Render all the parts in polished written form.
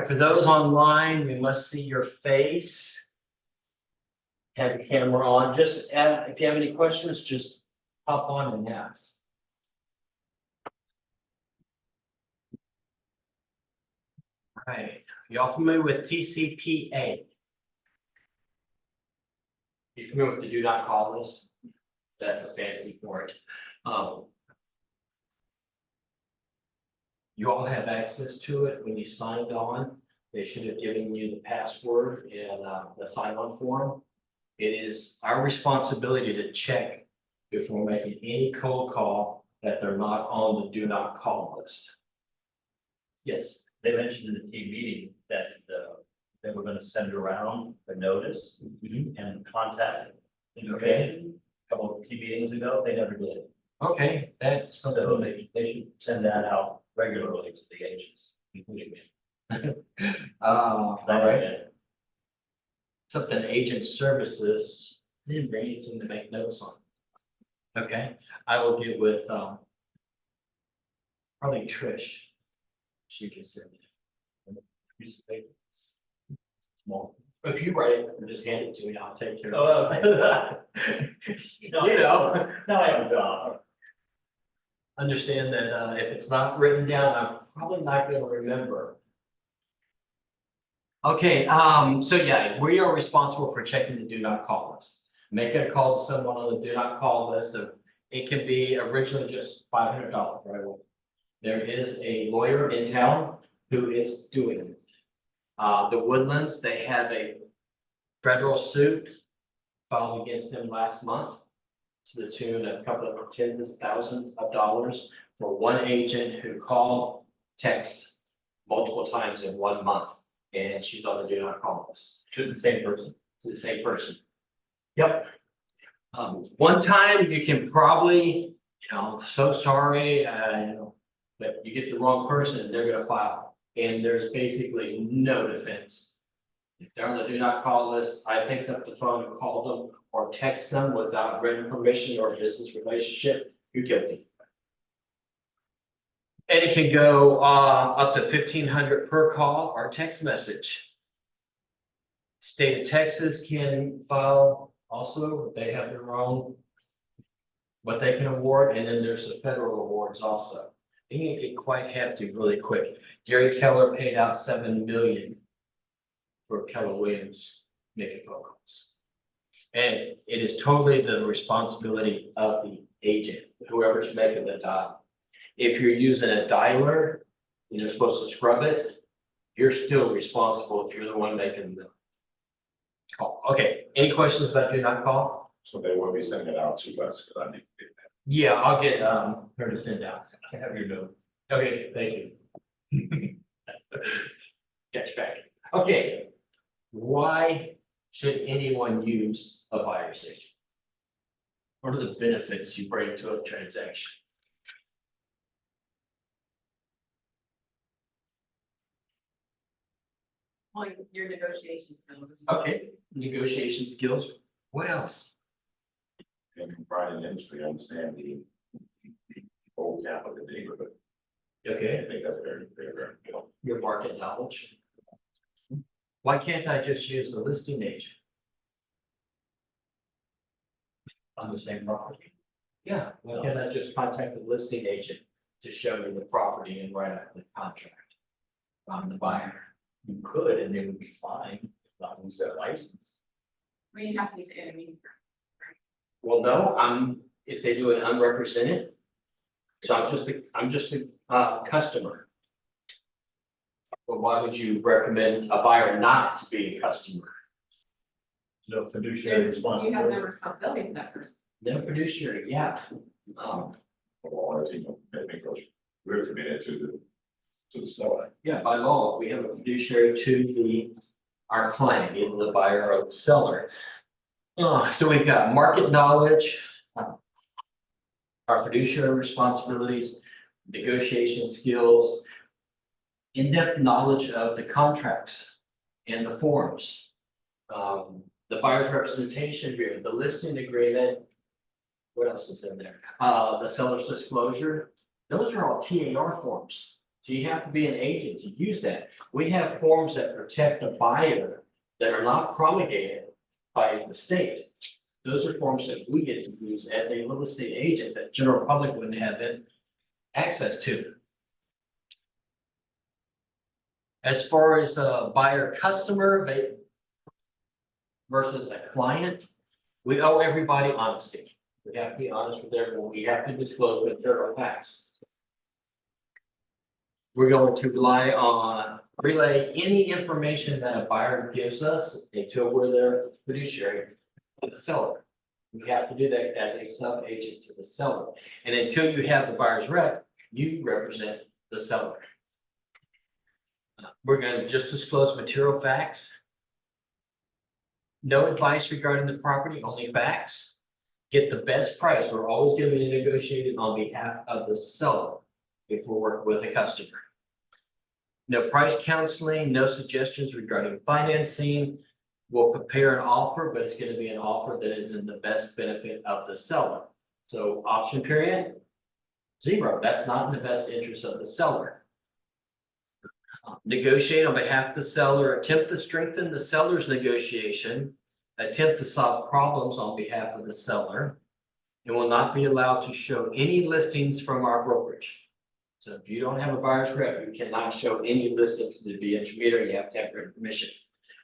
right, for those online, we must see your face. Have the camera on, just if you have any questions, just hop on and ask. All right, y'all familiar with TCPA? You familiar with the do not call list? That's a fancy for it. You all have access to it when you signed on. They should have given you the password and the sign-on form. It is our responsibility to check if we're making any cold call that they're not on the do not call list. Yes, They mentioned in the team meeting that they were gonna send around the notice and contact information. A couple of team meetings ago, they never did. okay, that's So something. they should send that out regularly to the agents, including me. 'Cause I All know right, that something agent services, didn't bring anything to make notes on. Okay, I will get with probably Trish. She can send it. piece of paper. Small. If you write it, just hand it to me, I'll take care Oh, of it. You know, Now I have a job. understand that if it's not written down, I'm probably not gonna remember. Okay, so yeah, we are responsible for checking the do not call list. Make a call to someone on the do not call list of, it can be originally just $500, right? There is a lawyer in town who is doing it. The Woodlands, they have a federal suit filed against them last month to the tune of a couple of tens of thousands of dollars for one agent who called, text multiple times in 1 month. And she's on the do not call list To the same person. to the same person. Yep. One time you can probably, so sorry, but you get the wrong person, they're gonna file. And there's basically no defense. If they're on the do not call list, I picked up the phone and called them or text them without written permission or business relationship, you're guilty. And it can go up to 1,500 per call or text message. State of Texas can file also, they have their own. What they can award, and then there's the federal awards also. It can get quite hefty really quick. Gary Keller paid out $7 million for Keller Williams making phone calls. And it is totally the responsibility of the agent, whoever's making the dial. If you're using a dialer and you're supposed to scrub it, you're still responsible if you're the one making the call. Okay, any questions about do not call? So they will be sending it out to us, because I need to get that. Yeah, I'll get her to send out. I have your note. Okay, thank you. Catch back. Okay. Why should anyone use a buyer's agent? What are the benefits you bring to a transaction? Well, your negotiation skills. Okay, negotiation skills. What else? And providing industry, understand the old cap of the neighborhood. Okay, I think that's very, very, very good. your market knowledge. Why can't I just use the listing agent? On the same property. Yeah, why can't I just contact the listing agent to show me the property and write out the contract? I'm the buyer. You could, and they would be fine, if not lose their license. We have to use it, I mean, Well, no, if they do it unrepresented. So I'm just a customer. But why would you recommend a buyer not to be a customer? No fiduciary you have responsibility. no responsibility for that person. No fiduciary, yeah. Well, as you know, I think we're committed to the seller. Yeah, by law, we have a fiduciary to our client, either the buyer or the seller. So we've got market knowledge. Our fiduciary responsibilities, negotiation skills. In-depth knowledge of the contracts and the forms. The buyer's representation agreement, the listing agreement. What else is in there? The seller's disclosure. Those are all TAR forms. So you have to be an agent to use that. We have forms that protect the buyer that are not promulgated by the state. Those are forms that we get to use as a real estate agent that general public wouldn't have access to. As far as a buyer customer versus a client, we owe everybody honesty. We have to be honest with everyone. We have to disclose material facts. We're going to relay any information that a buyer gives us until we're their fiduciary to the seller. We have to do that as a sub agent to the seller. And until you have the buyer's rep, you represent the seller. We're going to just disclose material facts. No advice regarding the property, only facts. Get the best price. We're always going to be negotiated on behalf of the seller if we're working with a customer. No price counseling, no suggestions regarding financing. We'll prepare an offer, but it's going to be an offer that is in the best benefit of the seller. So option period, 0. That's not in the best interest of the seller. Negotiate on behalf of the seller, attempt to strengthen the seller's negotiation, attempt to solve problems on behalf of the seller, and will not be allowed to show any listings from our brokerage. So if you don't have a buyer's rep, you cannot show any listings to the intermediary. You have to have written permission.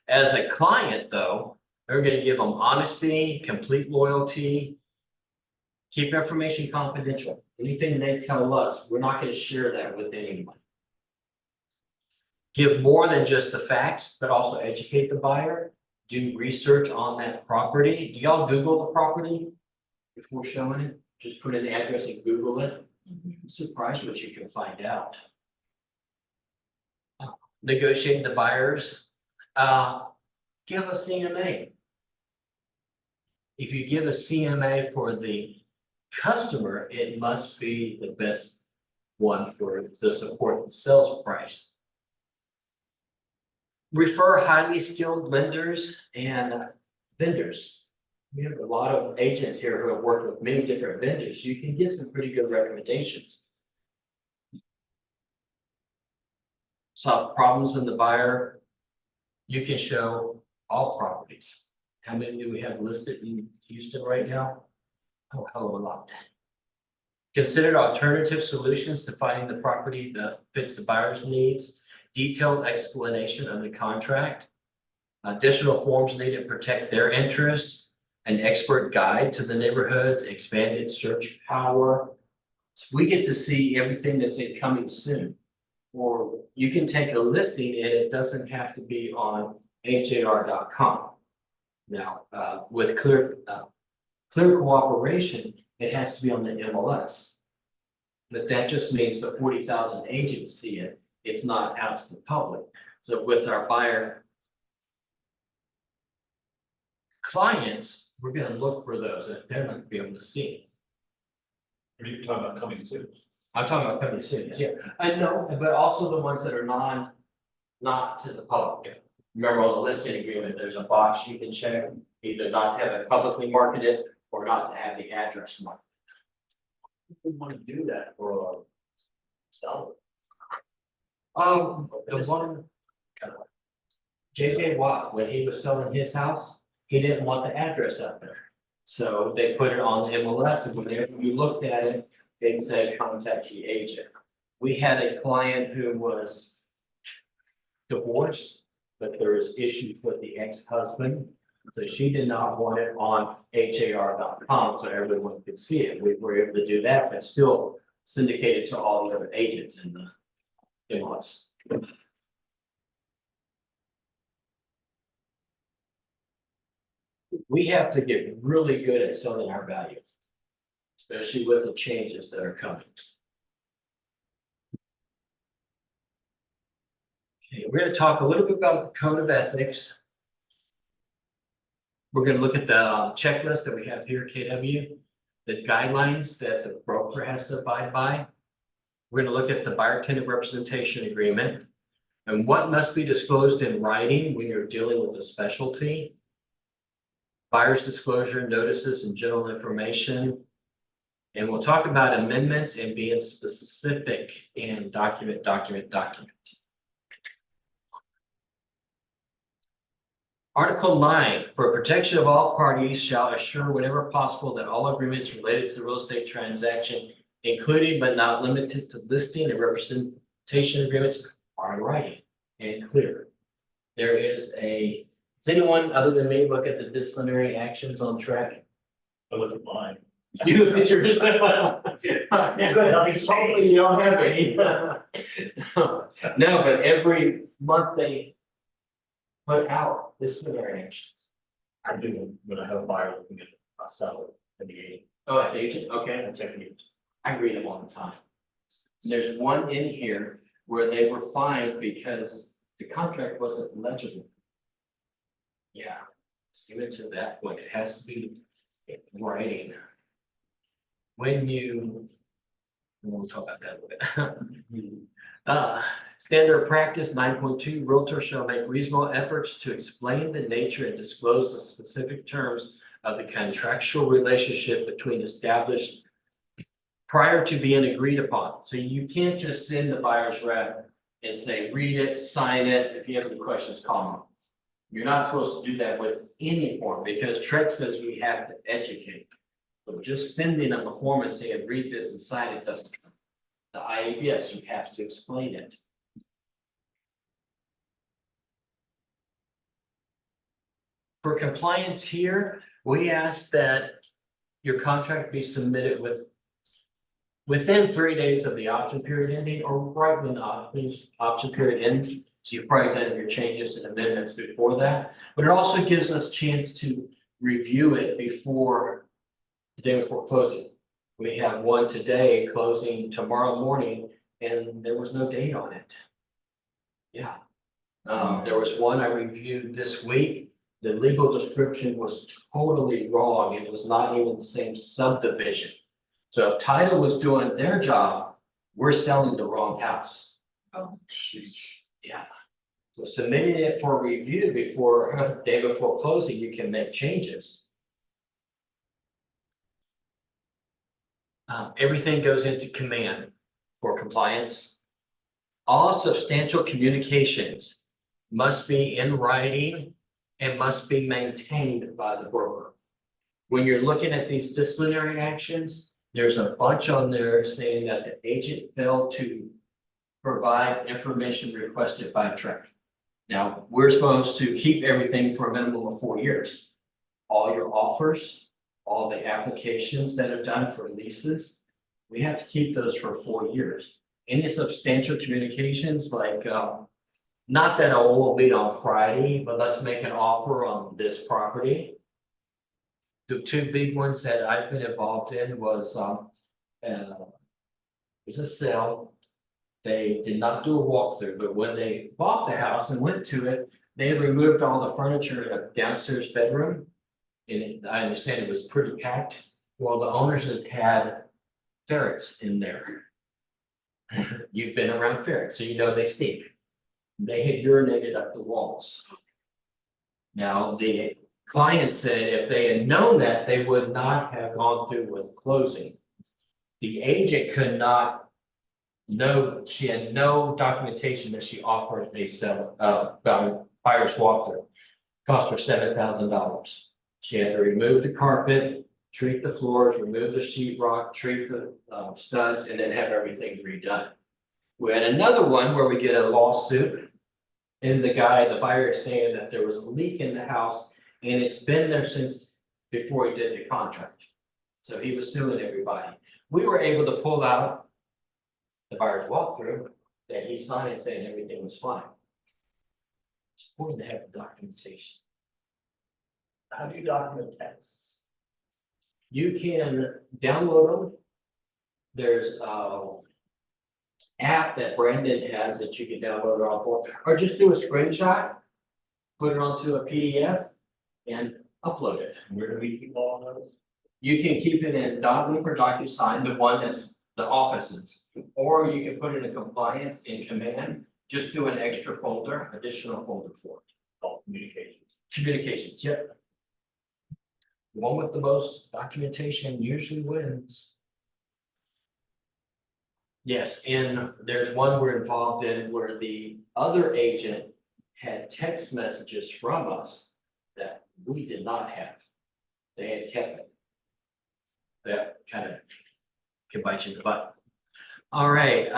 As a client, though, they're going to give them honesty, complete loyalty, keep information confidential. Anything they tell us, we're not going to share that with anyone. Give more than just the facts, but also educate the buyer. Do research on that property. Do y'all Google the property before showing it? Just put in the address and Google it. I'm surprised what you can find out. Negotiate the buyers. Give a CMA. If you give a CMA for the customer, it must be the best one for the support the sales price. Refer highly skilled lenders and vendors. We have a lot of agents here who have worked with many different vendors. You can get some pretty good recommendations. Solve problems in the buyer. You can show all properties. How many do we have listed in Houston right now? Oh, hell of a lot. Consider alternative solutions to finding the property that fits the buyer's needs. Detailed explanation of the contract. Additional forms needed to protect their interests. An expert guide to the neighborhoods, expanded search power. So we get to see everything that's coming soon. Or you can take a listing and it doesn't have to be on HAR.com. Now, with clear cooperation, it has to be on the MLS. But that just means the 40,000 agents see it. It's not out to the public. So with our buyer clients, we're going to look for those that they're not going to be able to see. Are you talking about coming soon? I'm talking about coming soon, yeah. I know, but also the ones that are not to the public. Remember on the listing agreement, there's a box you can check, either not to have it publicly marketed or not to have the address marked. We want to do that for a seller. The one. JJ Watt, when he was selling his house, he didn't want the address up there. So they put it on the MLS, and whenever you looked at it, it said contact the agent. We had a client who was divorced, but there was issues with the ex-husband. So she did not want it on HAR.com so everyone could see it. We were able to do that, but still syndicated to all the other agents in the MLS. We have to get really good at selling our value, especially with the changes that are coming. Okay, we're going to talk a little bit about the code of ethics. We're going to look at the checklist that we have here, KW, the guidelines that the broker has to abide by. We're going to look at the buyer tenant representation agreement and what must be disclosed in writing when you're dealing with a specialty. Buyer's disclosure notices and general information. And we'll talk about amendments and being specific in document. Article 9, for protection of all parties shall assure whenever possible that all agreements related to the real estate transaction, including but not limited to listing and representation agreements, are in writing and clear. There is does anyone other than me look at the disciplinary actions on track? I look at mine. You look at yours. Yeah, good, nothing's Hopefully changed. you don't have any. No, but every month they put out disciplinary actions. I do, when I have a buyer looking at a seller at the agent, Oh, at the agent, okay. I check it. I read them all the time. There's one in here where they were fined because the contract wasn't legible. Yeah, even to that point, it has to be in writing. We'll talk about that a little bit. Standard practice 9.2, realtor shall make reasonable efforts to explain the nature and disclose the specific terms of the contractual relationship between established prior to being agreed upon. So you can't just send the buyer's rep and say, read it, sign it. If you have any questions, call me. You're not supposed to do that with any form because Trek says we have to educate. So just sending them a form and saying, read this and sign it doesn't. The IABS, you have to explain it. For compliance here, we ask that your contract be submitted within 3 days of the option period ending or right when the option period ends. So you've probably done your changes and amendments before that, but it also gives us chance to review it before the day before closing. We have one today closing tomorrow morning and there was no date on it. Yeah. There was one I reviewed this week. The legal description was totally wrong. It was not even the same subdivision. So if title was doing their job, we're selling the wrong house. Oh. Yeah. So submitting it for review before, day before closing, you can make changes. Everything goes into command for compliance. All substantial communications must be in writing and must be maintained by the broker. When you're looking at these disciplinary actions, there's a bunch on there saying that the agent failed to provide information requested by Trek. Now, we're supposed to keep everything for a minimum of 4 years. All your offers, all the applications that are done for leases, we have to keep those for 4 years. Any substantial communications like, not that I will meet on Friday, but let's make an offer on this property. The two big ones that I've been involved in was a sale. They did not do a walkthrough, but when they bought the house and went to it, they had removed all the furniture in a downstairs bedroom. And I understand it was pretty packed. Well, the owners had ferrets in there. You've been around ferrets, so you know they stink. They had urinated up the walls. Now, the client said if they had known that, they would not have gone through with closing. The agent could not know, she had no documentation that she offered a buyer's walkthrough. Cost her $7,000. She had to remove the carpet, treat the floors, remove the sheetrock, treat the studs, and then have everything redone. We had another one where we get a lawsuit. And the buyer is saying that there was a leak in the house and it's been there since before he did the contract. So he was suing everybody. We were able to pull out the buyer's walkthrough that he signed saying everything was fine. It's important to have the documentation. How do you document texts? You can download them. There's app that Brandon has that you can download off for, or just do a screenshot, put it onto a PDF and upload it. Where do we keep all of those? You can keep it in DocLink or DocuSign, the one that's the offices, or you can put it in compliance in command, just do an extra folder, additional folder for it. Oh, communications. Communications, yep. The one with the most documentation usually wins. Yes, and there's one we're involved in where the other agent had text messages from us that we did not have. They had kept it. That kind of can bite you in the butt. All right,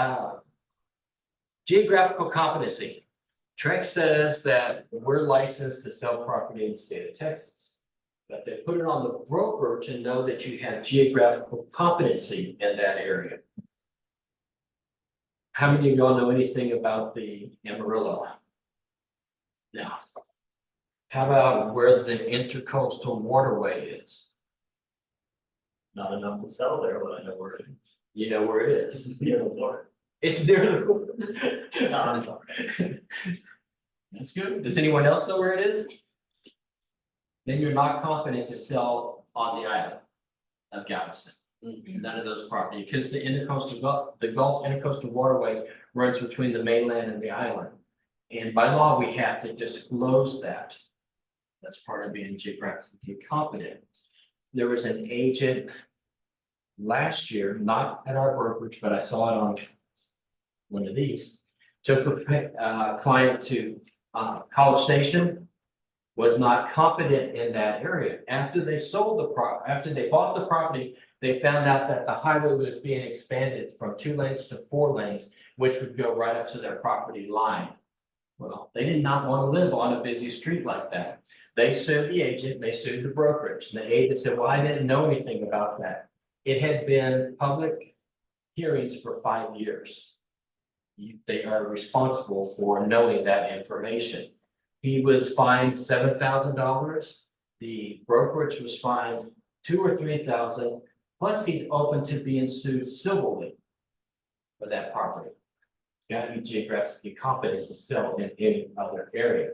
geographical competency. Trex says that we're licensed to sell property in the state of Texas. But they put it on the broker to know that you have geographical competency in that area. How many of y'all know anything about the Amarillo? No. How about where the intercoastal waterway is? Not enough to sell there, but I know where it is. You know where it is? It's near the water. It's near the. No, I'm sorry. That's good. Does anyone else know where it is? Then you're not confident to sell on the island of Galveston. None of those property, because the the Gulf Intercoastal Waterway runs between the mainland and the island. And by law, we have to disclose that. That's part of being geographically competent. There was an agent last year, not at our brokerage, but I saw it on one of these. Took a client to College Station, was not competent in that area. After they sold the after they bought the property, they found out that the highway was being expanded from 2 lanes to 4 lanes, which would go right up to their property line. Well, they did not want to live on a busy street like that. They sued the agent, they sued the brokerage. And the agent said, well, I didn't know anything about that. It had been public hearings for 5 years. They are responsible for knowing that information. He was fined $7,000. The brokerage was fined $2,000 or $3,000. Plus, he's open to being sued civilly for that property. Got to be geographically competent to sell in any other area.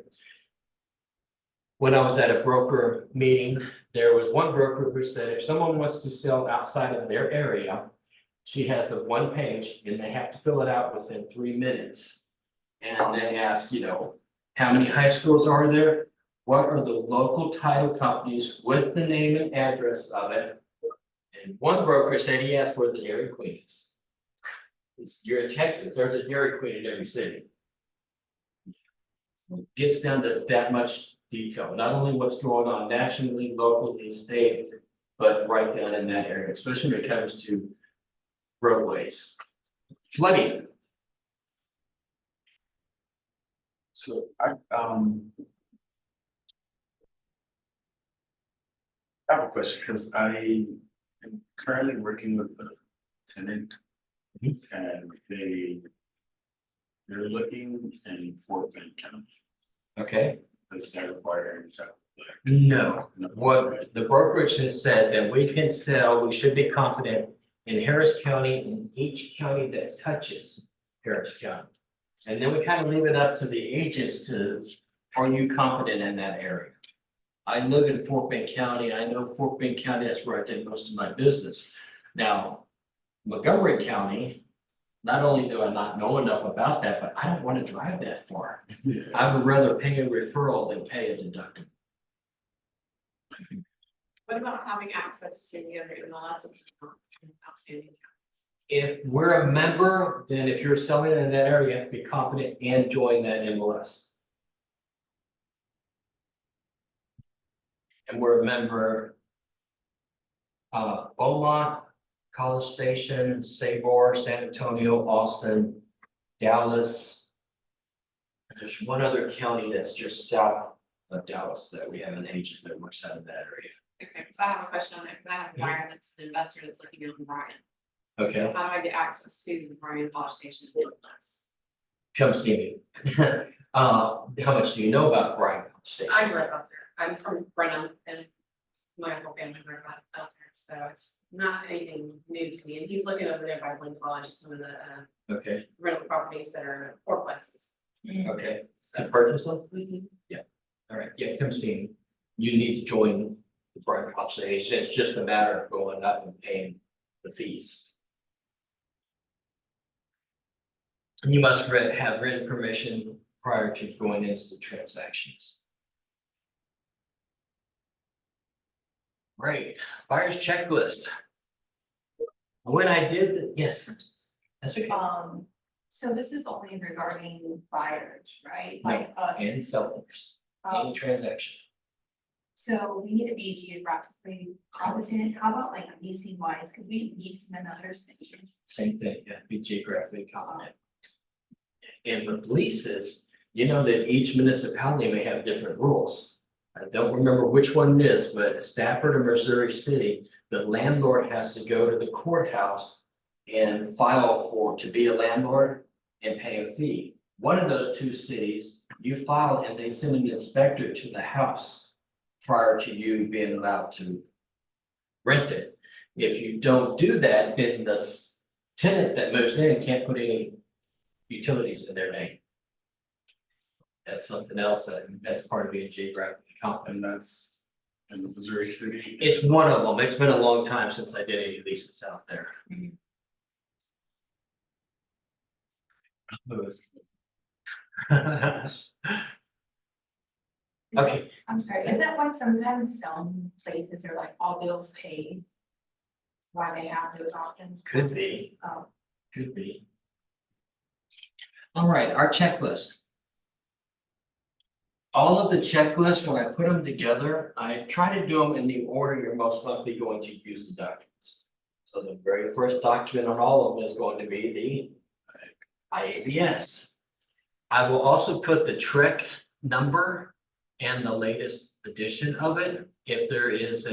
When I was at a broker meeting, there was one broker who said if someone wants to sell outside of their area, she has a 1 page and they have to fill it out within 3 minutes. And they ask, you know, how many high schools are there? What are the local title companies with the name and address of it? And one broker said he asked where the Dairy Queen is. You're in Texas, there's a Dairy Queen in every city. Gets down to that much detail, not only what's going on nationally, locally, state, but right down in that area, especially when it comes to roadways. Flooding. So I have a question because I am currently working with a tenant. And they're looking in Fort Bend County, Okay, because they're requiring to. no, what the brokerage has said that we can sell, we should be confident in Harris County, in each county that touches Harris County. And then we kind of leave it up to the agents to, are you confident in that area? I live in Fort Bend County, I know Fort Bend County, that's where I did most of my business. Now, Montgomery County, not only do I not know enough about that, but I don't want to drive that far. I would rather pay a referral than pay a deductible. What about having access to the other MLS outstanding accounts? If we're a member, then if you're selling in that area, you have to be competent and join that MLS. And we're a member. Beaumont, College Station, Sabor, San Antonio, Austin, Dallas. And there's one other county that's just south of Dallas that we have an agent that works out of that area. Okay, so I have a question on it, because I have a buyer that's an investor that's looking at Bryan. Okay, So how do I get access to the Bryan College Station MLS? come see me. How much do you know about Bryan College Station? I grew up out there, I'm from Brenham and my whole family grew up out there, so it's not anything new to me, and he's looking over there by Wynn College, some of the Okay, rental properties that are fourplexes. okay, So. to purchase them? Mhm. All right, yeah, come see me. You need to join the Bryan College Station. It's just a matter of going up and paying the fees. You must have written permission prior to going into the transactions. Right, buyer's checklist. When I did, yes, That's okay. So this is only regarding buyers, right? No, Like us. And sellers, any Um, transaction. so we need to be geographically competent. How about like leasing wise? Could we lease in another city? Same thing, yeah, be geographically competent. And with leases, you know that each municipality may have different rules. I don't remember which one it is, but Stafford or Missouri City, the landlord has to go to the courthouse and file to be a landlord and pay a fee. One of those two cities, you file and they send an inspector to the house prior to you being allowed to rent it. If you don't do that, then the tenant that moves in can't put any utilities in their name. That's something else that's part of being geographically competent. And that's in Missouri City. It's one of them. It's been a long time since I did any leases out there. Lewis. Okay, I'm sorry, is that why sometimes some places are like all bills paid? Why they have those options? could be, Oh, could be. All right, our checklist. All of the checklists, when I put them together, I try to do them in the order you're most likely going to use the documents. So the very first document on all of them is going to be the IABS. I will also put the TREC number and the latest edition of it, if there is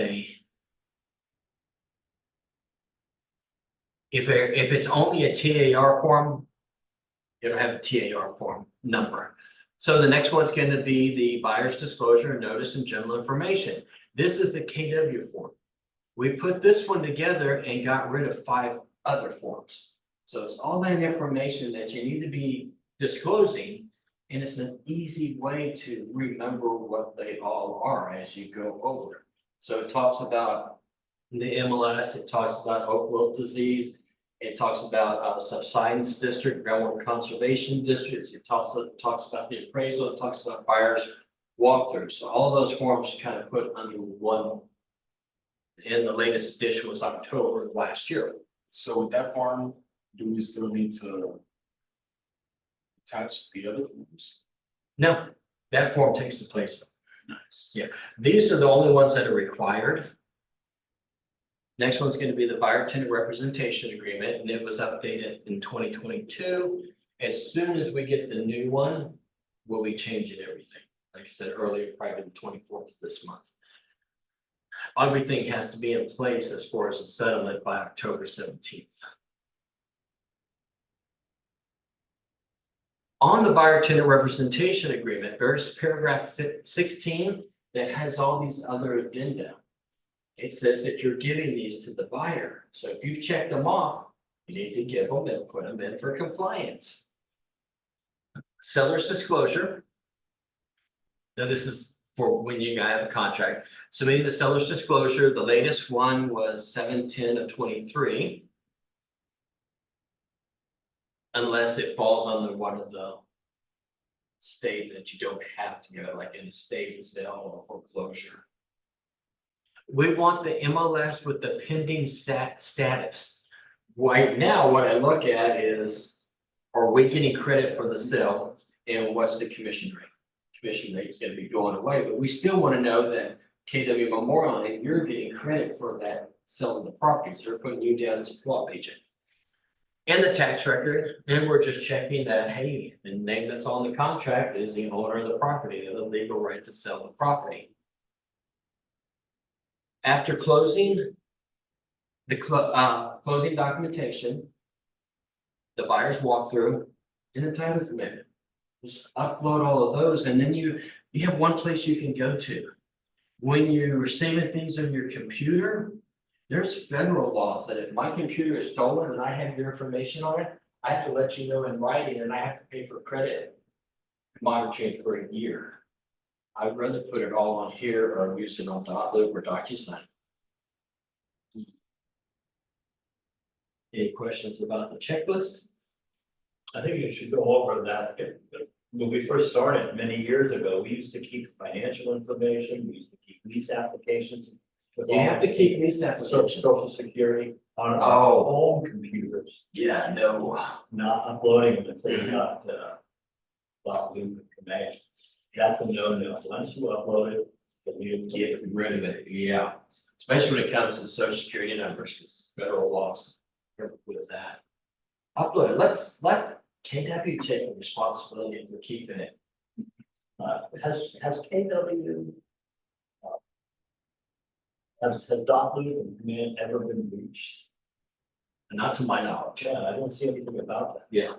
if it's only a TAR form, it'll have the TAR form number. So the next one's gonna be the buyer's disclosure, notice and general information. This is the KW form. We put this one together and got rid of 5 other forms. So it's all that information that you need to be disclosing. And it's an easy way to remember what they all are as you go over it. So it talks about the MLS, it talks about oak wilt disease. It talks about subsidence district, groundwater conservation districts. It talks about the appraisal, it talks about buyers walkthrough. So all those forms kind of put under one. And the latest edition was October of last year. So with that form, do we still need to attach the other forms? No, that form takes the place. Nice. Yeah. These are the only ones that are required. Next one's gonna be the buyer tenant representation agreement, and it was updated in 2022. As soon as we get the new one, we'll be changing everything. Like I said earlier, probably the 24th of this month. Everything has to be in place as far as the settlement by October 17th. On the buyer tenant representation agreement, there's paragraph 16 that has all these other addenda. It says that you're giving these to the buyer, so if you've checked them off, you need to give them and put them in for compliance. Seller's disclosure. Now, this is for when you have a contract, submitting the seller's disclosure, the latest one was 7/10 of 23. Unless it falls under one of the state that you don't have to go, like in a state sale or foreclosure. We want the MLS with the pending status. Right now, what I look at is, are we getting credit for the sale and what's the commission rate? Commission rate is gonna be going away, but we still wanna know that KW Memorial, and you're getting credit for that selling the properties, they're putting you down as a co-op agent. And the tax record, and we're just checking that, hey, the name that's on the contract is the owner of the property, and the legal right to sell the property. After closing, the closing documentation, the buyer's walkthrough, and the title commitment. Just upload all of those, and then you have one place you can go to. When you're saving things on your computer, there's federal laws that if my computer is stolen and I have your information on it, I have to let you know in writing, and I have to pay for credit monitoring for a year. I'd rather put it all on here or use it on Dotloop or DocuSign. Any questions about the checklist? I think you should go over that. When we first started many years ago, we used to keep financial information, we used to keep lease applications. with You all have to keep these applications. Social security, on our Oh. home computers, Yeah, no. not uploading them until you got, loop and command. That's a no-no. Once you upload it, then you Get rid of it, yeah. Especially when it comes to social security numbers, because federal laws with that. Upload it, let KW take responsibility for keeping it. Has KW? Has Doc Loop and command ever been reached? Not to my knowledge. Yeah, I don't see anything about that. Yeah.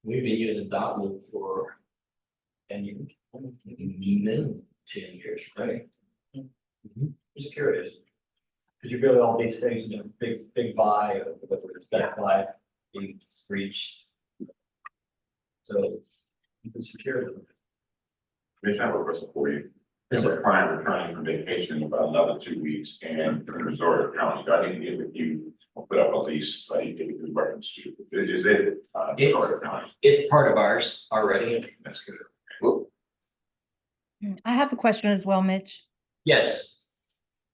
We've been using Dotloop for. And you, minimum 10 years, right? Just curious. Cause you really all these things, you know, big buy, or whether it's that buy, being breached. So you can secure them. Mitch, I have a question for you. Yes, If a client returning from vacation in about another 2 weeks and in Missouri County, I didn't get with you, I'll put up a lease, I didn't get a good reference to. Is it, Missouri County? It's part of ours already. That's good. Whoop. I have a question as well, Mitch. Yes,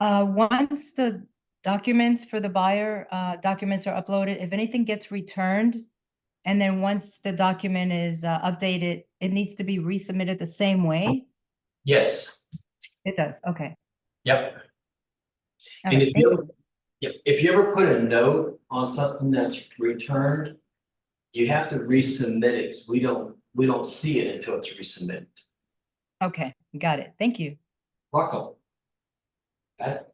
Once the documents for the buyer, documents are uploaded, if anything gets returned, and then once the document is updated, it needs to be resubmitted the same way? yes, It does, okay. yep. All And right, if thank you you. ever, yep, if you ever put a note on something that's returned, you have to resubmit it, 'cause we don't see it until it's resubmitted. Okay, got it. Thank you. Welcome. That.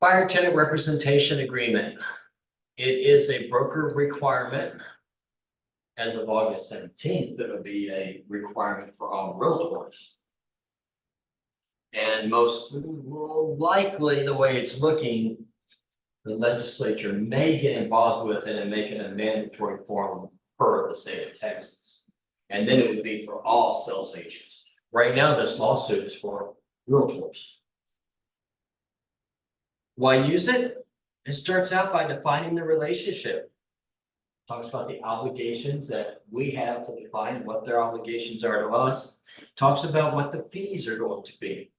Buyer tenant representation agreement. It is a broker requirement. As of August 17th, it'll be a requirement for all realtors. And most likely, the way it's looking, the legislature may get involved with it and make it a mandatory form per the state of Texas. And then it would be for all sales agents. Right now, this lawsuit is for realtors. Why use it? It starts out by defining the relationship. Talks about the obligations that we have to define what their obligations are to us. Talks about what the fees are going to be.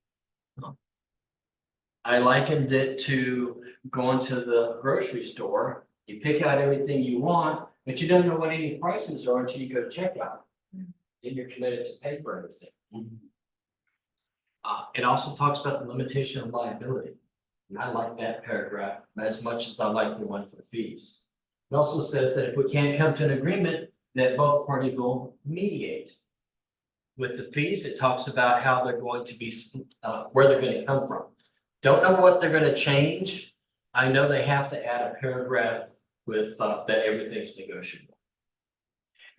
I likened it to going to the grocery store. You pick out everything you want, but you don't know what any prices are until you go to checkout. Then you're committed to pay for everything. It also talks about the limitation of liability. And I like that paragraph as much as I like the one for fees. It also says that if we can't come to an agreement, that both parties will mediate. With the fees, it talks about how they're going to be, where they're gonna come from. Don't know what they're gonna change. I know they have to add a paragraph with, that everything's negotiable.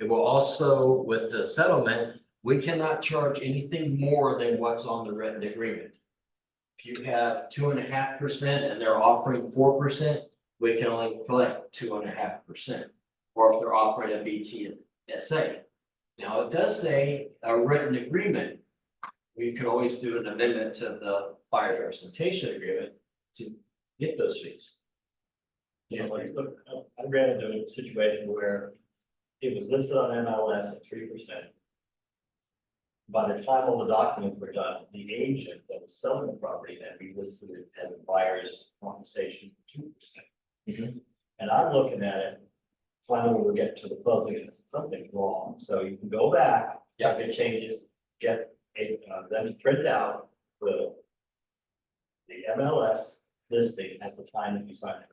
It will also, with the settlement, we cannot charge anything more than what's on the written agreement. If you have 2.5% and they're offering 4%, we can only collect 2.5%. Or if they're offering a BTSA. Now, it does say a written agreement. We could always do an amendment to the buyer's representation agreement to get those fees. You know, like, look, I ran into a situation where it was listed on MLS at 3%. By the time all the documents were done, the agent that was selling the property had relisted it as a buyer's compensation 2%. And I'm looking at it, finally we're getting to the closing, and something's wrong, so you can go back, get changes, get a, them to print out the MLS listing at the time that you sign it.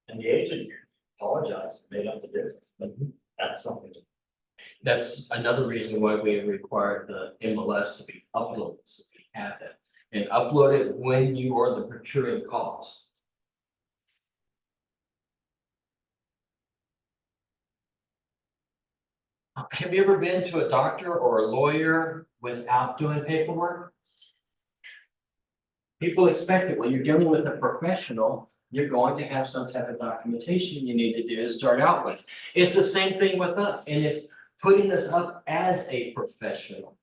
And the agent apologized, made up the difference, but that's something. That's another reason why we require the MLS to be uploaded, so we have that. And upload it when you are the procuring cause. Have you ever been to a doctor or a lawyer without doing paperwork? People expect it when you're dealing with a professional, you're going to have some type of documentation you need to do to start out with. It's the same thing with us, and it's putting us up as a professional.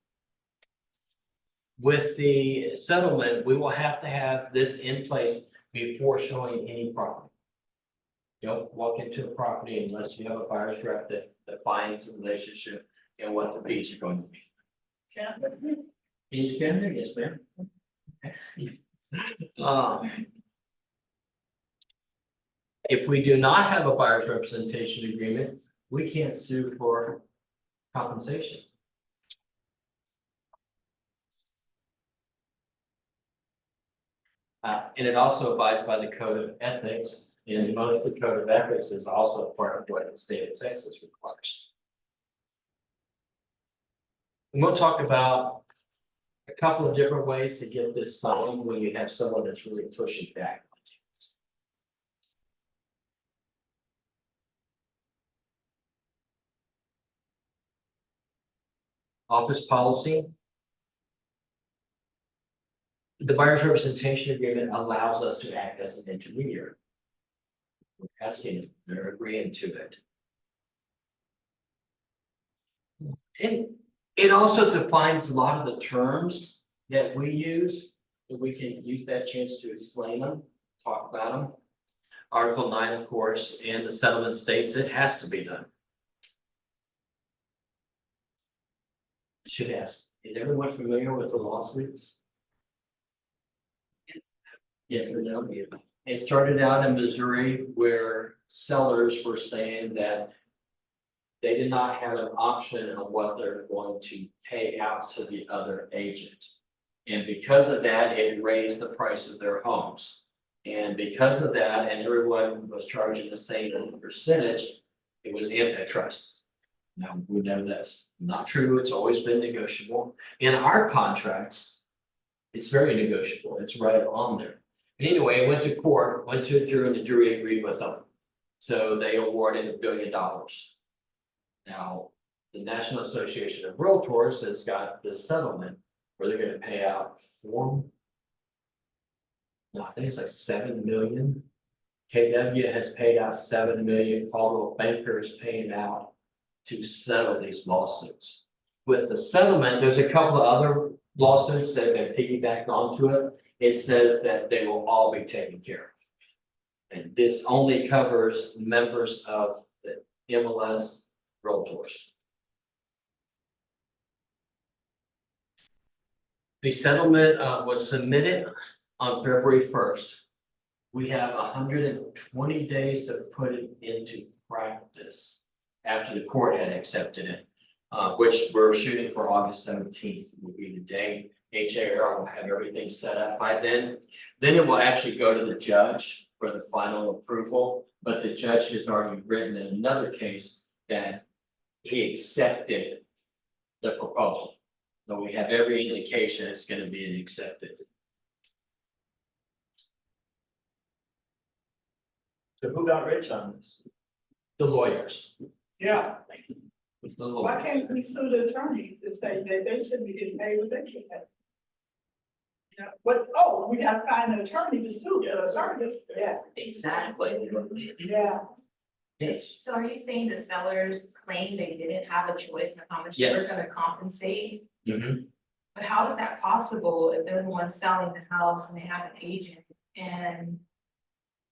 With the settlement, we will have to have this in place before showing any property. You don't walk into a property unless you have a buyer's rep that defines the relationship and what the fees are going to be. Can you stand there? Yes, ma'am. If we do not have a buyer's representation agreement, we can't sue for compensation. And it also abides by the code of ethics, and most of the code of ethics is also part of what the state of Texas requires. And we'll talk about a couple of different ways to get this signed when you have someone that's really pushing back. Office policy. The buyer's representation agreement allows us to act as an intermediary. We're asking, they're agreeing to it. And it also defines a lot of the terms that we use, and we can use that chance to explain them, talk about them. Article 9, of course, and the settlement states it has to be done. Should ask, is everyone familiar with the lawsuits? Yes or no? It started out in Missouri where sellers were saying that they did not have an option of what they're going to pay out to the other agent. And because of that, it raised the price of their homes. And because of that, and everyone was charging the same percentage, it was antitrust. Now, we know that's not true. It's always been negotiable. In our contracts, it's very negotiable. It's right on there. And anyway, it went to court, went to a jury, and the jury agreed with them. So they awarded $1 billion. Now, the National Association of Realtors has got this settlement where they're gonna pay out I think it's like 7 million. KW has paid out 7 million. Caldwell Banker is paying out to settle these lawsuits. With the settlement, there's a couple of other lawsuits that have piggybacked onto it. It says that they will all be taken care of. And this only covers members of the MLS Realtors. The settlement was submitted on February 1st. We have 120 days to put it into practice after the court had accepted it, which we're shooting for August 17th will be the date. HAR will have everything set up by then. Then it will actually go to the judge for the final approval, but the judge has already written in another case that he accepted the proposal. So we have every indication it's going to be accepted. So who got rich on this? The lawyers. Yeah, The why lawyers. can't we sue the attorneys and say that they shouldn't be getting paid what they should pay? Yeah, but, oh, we gotta find an attorney to sue the attorneys, yeah, Exactly. yeah. Yes. So are you saying the sellers claim they didn't have a choice of how much they were Yes. gonna compensate? Mhm. But how is that possible if they're the ones selling the house and they have an agent and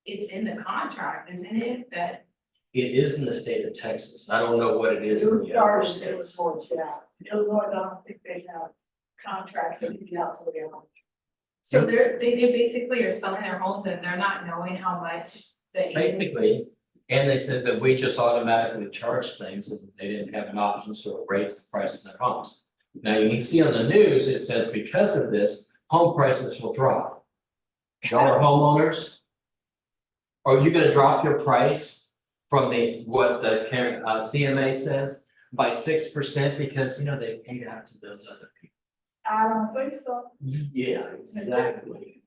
it's in the contract, isn't it, that It is in the state of Texas. I don't know what it is It in was the other started, it was states. more, yeah, Illinois, I don't think they have contracts that you get out to their own. so they basically are selling their homes and they're not knowing how much the agent. Basically, and they said that we just automatically charge things and they didn't have an option, so it raised the price of their homes. Now, you can see on the news, it says because of this, home prices will drop. Y'all are homeowners. Are you gonna drop your price from what the CMA says by 6% because, they paid out to those other people? I don't think so. Yeah, exactly.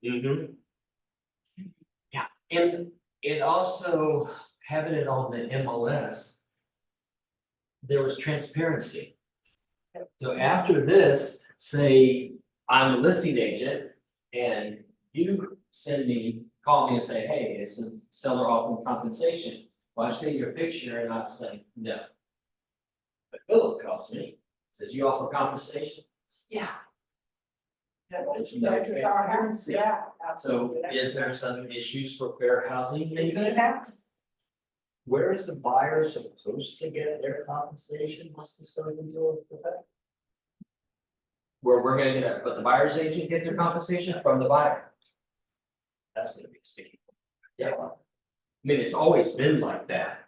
Yeah, and it also, having it on the MLS, there was transparency. So after this, say, I'm a listing agent and you call me and say, hey, it's a seller offering compensation. Well, I've seen your picture and I'm saying, no. But Philip calls me, says you offer compensation? Yeah. That's No our house, transparency. yeah, So absolutely. is there some issues for fair housing? Maybe? Yeah. Where is the buyer supposed to get their compensation once this goes into effect? Where we're gonna get, but the buyer's agent get their compensation from the buyer. That's gonna be sticky. Yeah. mean, it's always been like that.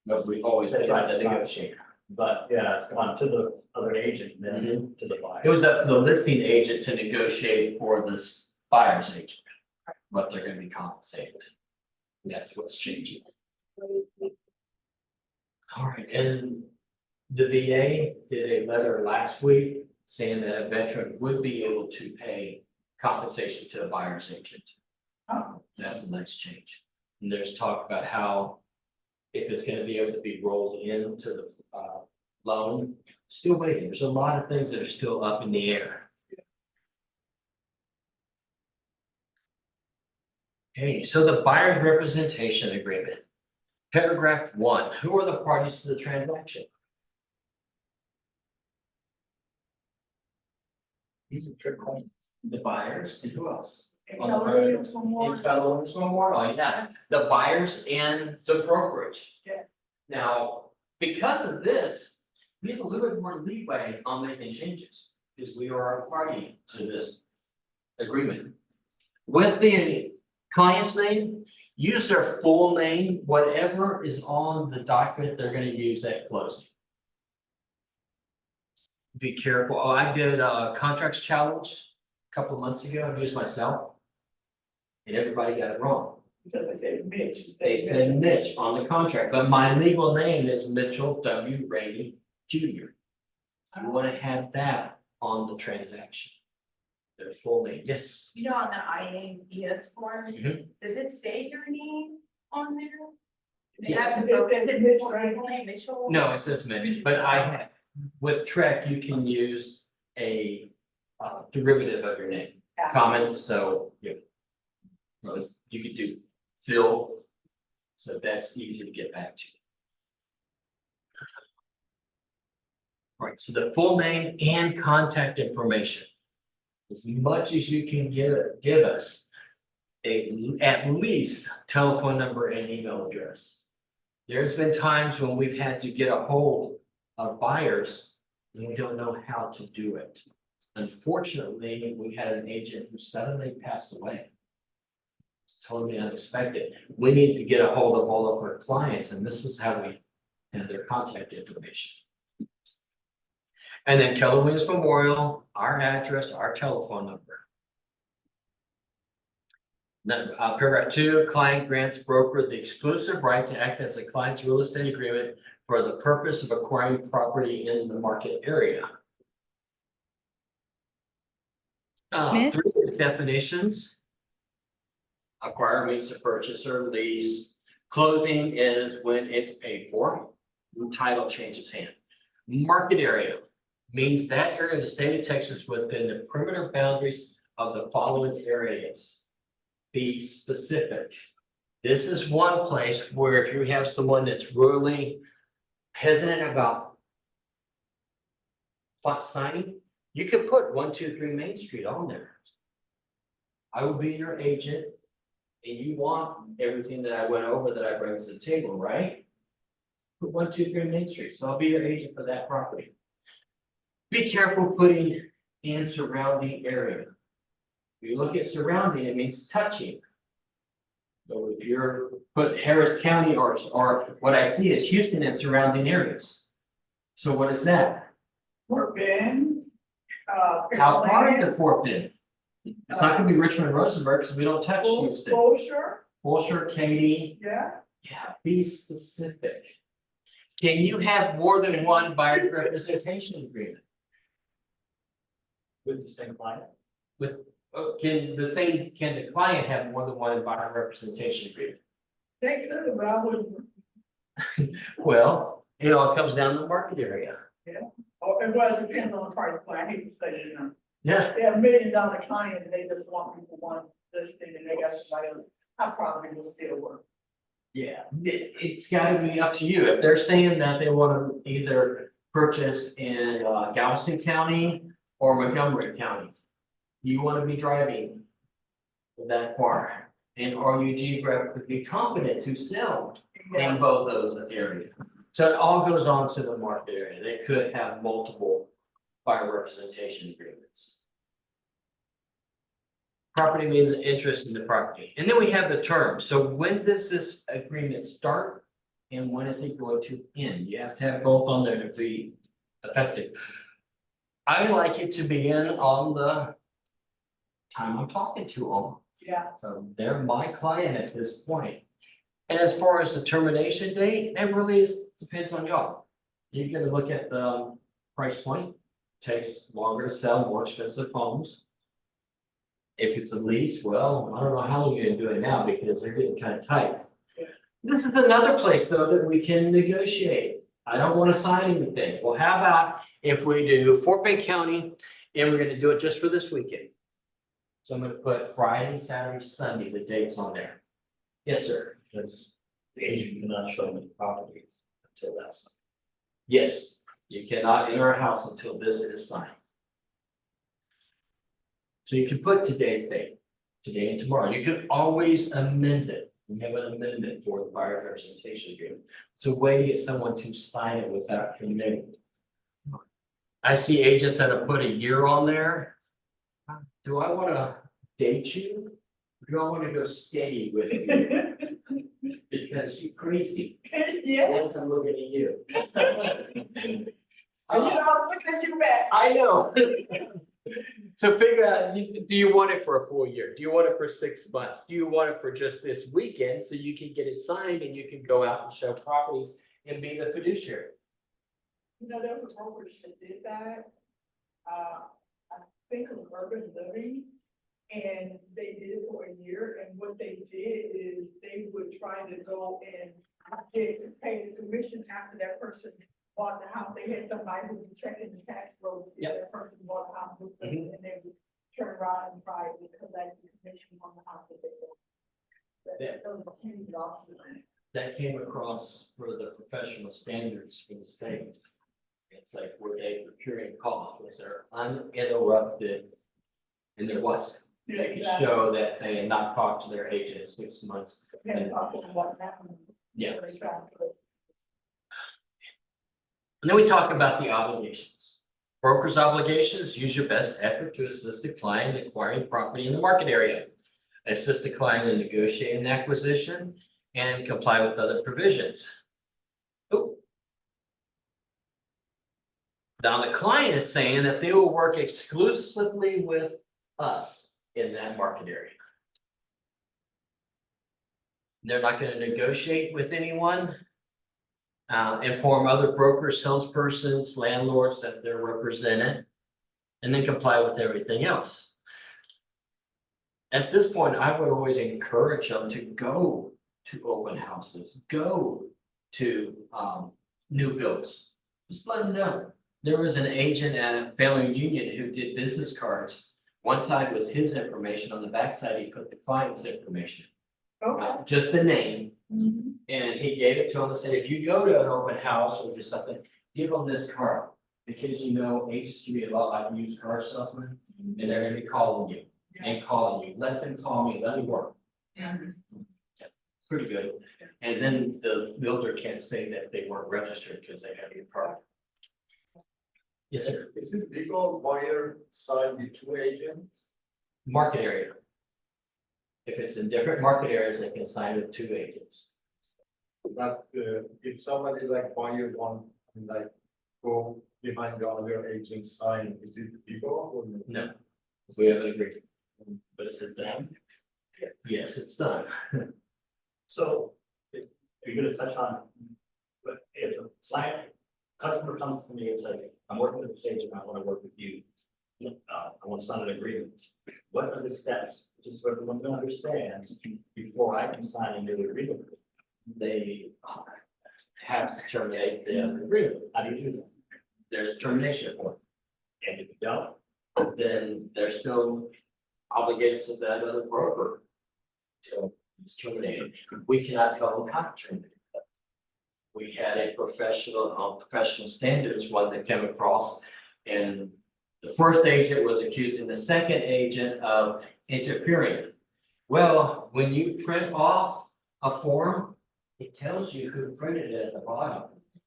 But we've always been able to negotiate. But yeah, it's gone to the other agent, then Mm-hmm. to the buyer. It was up to the listing agent to negotiate for this buyer's agent. What they're gonna be compensated. That's what's changing. All right, and the VA did a letter last week saying that a veteran would be able to pay compensation to a buyer's agent. Oh. That's a nice change. And there's talk about how if it's gonna be able to be rolled into the loan, still waiting. There's a lot of things that are still up in the air. Okay, so the buyer's representation agreement. Paragraph 1, who are the parties to the transaction? These are trick questions. The buyers and who else? And On the Keller road. Williams Memorial. In Keller Williams Memorial, yeah, the buyers and the brokerage. Yeah. Now, because of this, we have a little bit more leeway on making changes, because we are a party to this agreement. With the client's name, use their full name, whatever is on the document they're gonna use at closing. Be careful. Oh, I did a contracts challenge a couple of months ago, I used myself. And everybody got it wrong. Because they said Mitch. They said Mitch on the contract, but my legal name is Mitchell W. Rainey Jr. I wanna have that on the transaction. Their full name, yes. You know, on the IABS form, Mhm. does it say your name on there? Yes. Does it say Mitchell? No, it says Mitch, but I have, with Trek, you can use a derivative of your name, common, so you. You could do Phil. So that's easy to get back to. All right, so the full name and contact information. As much as you can give us. At least telephone number and email address. There's been times when we've had to get a hold of buyers, and we don't know how to do it. Unfortunately, we had an agent who suddenly passed away. It's totally unexpected. We need to get a hold of all of our clients, and this is how we have their contact information. And then Keller Williams Memorial, our address, our telephone number. Then, paragraph 2, client grants broker the exclusive right to act as a client's real estate agreement for the purpose of acquiring property in the market area. Smith? 3 definitions. Acquire means to purchase or lease. Closing is when it's paid for. Title changes hand. Market area means that area of the state of Texas within the perimeter boundaries of the following areas. Be specific. This is one place where if you have someone that's really hesitant about plot signing, you could put 123 Main Street on there. I will be your agent, and you want everything that I went over that I bring to the table, right? Put 123 Main Street, so I'll be your agent for that property. Be careful putting in surrounding area. If you look at surrounding, it means touching. So if you're put Harris County or what I see is Houston and surrounding areas. So what is that? Fort Bend. How far is the Fort Bend? It's not gonna be Richmond, Rosenberg, because we don't touch Houston. Closure, Fulshire, Katy, yeah. yeah, be specific. Can you have more than one buyer's representation agreement? With the same client. Can the client have more than one buyer representation agreement? They could, but I wouldn't, Well, it all comes down to the market area. or it depends on the price point, I hate to say, you know. Yeah, They're $1 million client and they just want people one listing and they got somebody else, I probably will still work. yeah, it's gotta be up to you. If they're saying that they wanna either purchase in Galveston County or Montgomery County. You wanna be driving that far, and are you geographically competent to sell in both those areas? So it all goes on to the market area. They could have multiple buyer representation agreements. Property means interest in the property, and then we have the term, so when does this agreement start? And when is it going to end? You have to have both on there to be effective. I like it to begin on the time I'm talking to them. Yeah, So they're my client at this point. And as far as the termination date, that really depends on y'all. You're gonna look at the price point, takes longer to sell more expensive homes. If it's a lease, well, I don't know how long you're gonna do it now because they're getting kind of tight. This is another place though that we can negotiate. I don't wanna sign anything. Well, how about if we do Fort Bend County and we're gonna do it just for this weekend? So I'm gonna put Friday, Saturday, Sunday, the dates on there. Yes, sir. Because the agent cannot show me properties until that's. Yes, you cannot enter a house until this is signed. So you can put today's date, today and tomorrow. You can always amend it. We have an amendment for the buyer representation agreement. It's a way to get someone to sign it without committing. I see agents that have put a year on there. Do I wanna date you? Or do I wanna go steady with you? Because you're crazy. yes, Yes, I'm looking at you. and you know, I'm looking at you back. I know. So figure out, do you want it for a full year? Do you want it for 6 months? Do you want it for just this weekend so you can get it signed and you can go out and show properties and be the fiduciary? You know, there was a brokerage that did that. I think it was Urban Living. And they did it for a year, and what they did is they would try to go and pay the commission after that person bought the house. They had somebody who was checking the tax rolls, see if that person bought the house with them, and they would turn around and try to collect the commission on the house that they bought. Yeah. Those were huge losses. That came across for the professional standards for the state. It's like, were they procuring calls, was there uninterrupted? And there was. They could show that they had not talked to their agent in 6 months. And talking about what happened. Yeah. They tried to- And then we talk about the obligations. Broker's obligations, use your best effort to assist the client in acquiring property in the market area. Assist the client in negotiating acquisition and comply with other provisions. Ooh. Now, the client is saying that they will work exclusively with us in that market area. They're not gonna negotiate with anyone. Inform other brokers, salespersons, landlords that they're represented. And then comply with everything else. At this point, I would always encourage them to go to open houses, go to new builds. Just let them know. There was an agent at Family Union who did business cards. One side was his information, on the back side, he put the client's information, Okay. just the name. Mhm. And he gave it to them and said, if you go to an open house or just something, give them this card. Because you know, agents can be a lot like used car salesmen, and they're gonna be calling you and calling you, let them call me, let me work. Pretty good. And then the builder can't say that they weren't registered because they have your card. Yes, sir. Is it legal buyer side with two agents? Market area. If it's in different market areas, they can sign with 2 agents. But if somebody like buyer one, like go behind the other agent sign, is it legal or no? No, we have an agreement. But is it done? Yes, it's done. So, if you're gonna touch on, but if a client, customer comes to me and says, I'm working with this agent, I wanna work with you. I want to sign an agreement. What are the steps, just so everyone can understand, before I can sign into the agreement? They have to terminate the agreement. How do you do that? There's a termination form. And if you don't, Then they're still obligated to that other broker. Till it's terminated. We cannot tell them how to terminate that. We had a professional, on professional standards, one that came across. And the first agent was accusing the second agent of interfering. Well, when you print off a form, it tells you who printed it at the bottom.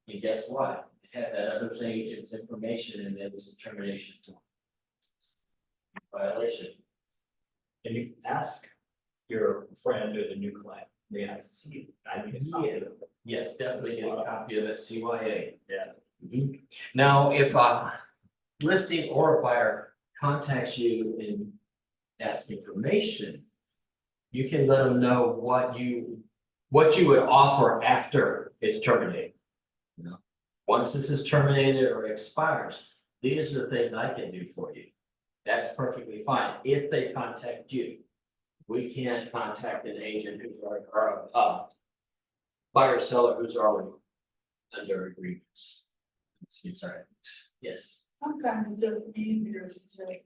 And guess what? It had that other agent's information and it was a termination. Violation. And you ask your friend or the new client, may I see it? I need a copy of it. Yes, definitely get a copy of it, CYA. Yeah. Mhm. Now, if a listing or a buyer contacts you and asks information, you can let them know what you would offer after it's terminated. You know, once this is terminated or expires, these are the things I can do for you. That's perfectly fine if they contact you. We can't contact an agent who's already, or a buyer seller who's already under agreements. Sorry, yes. Sometimes it's just easier to just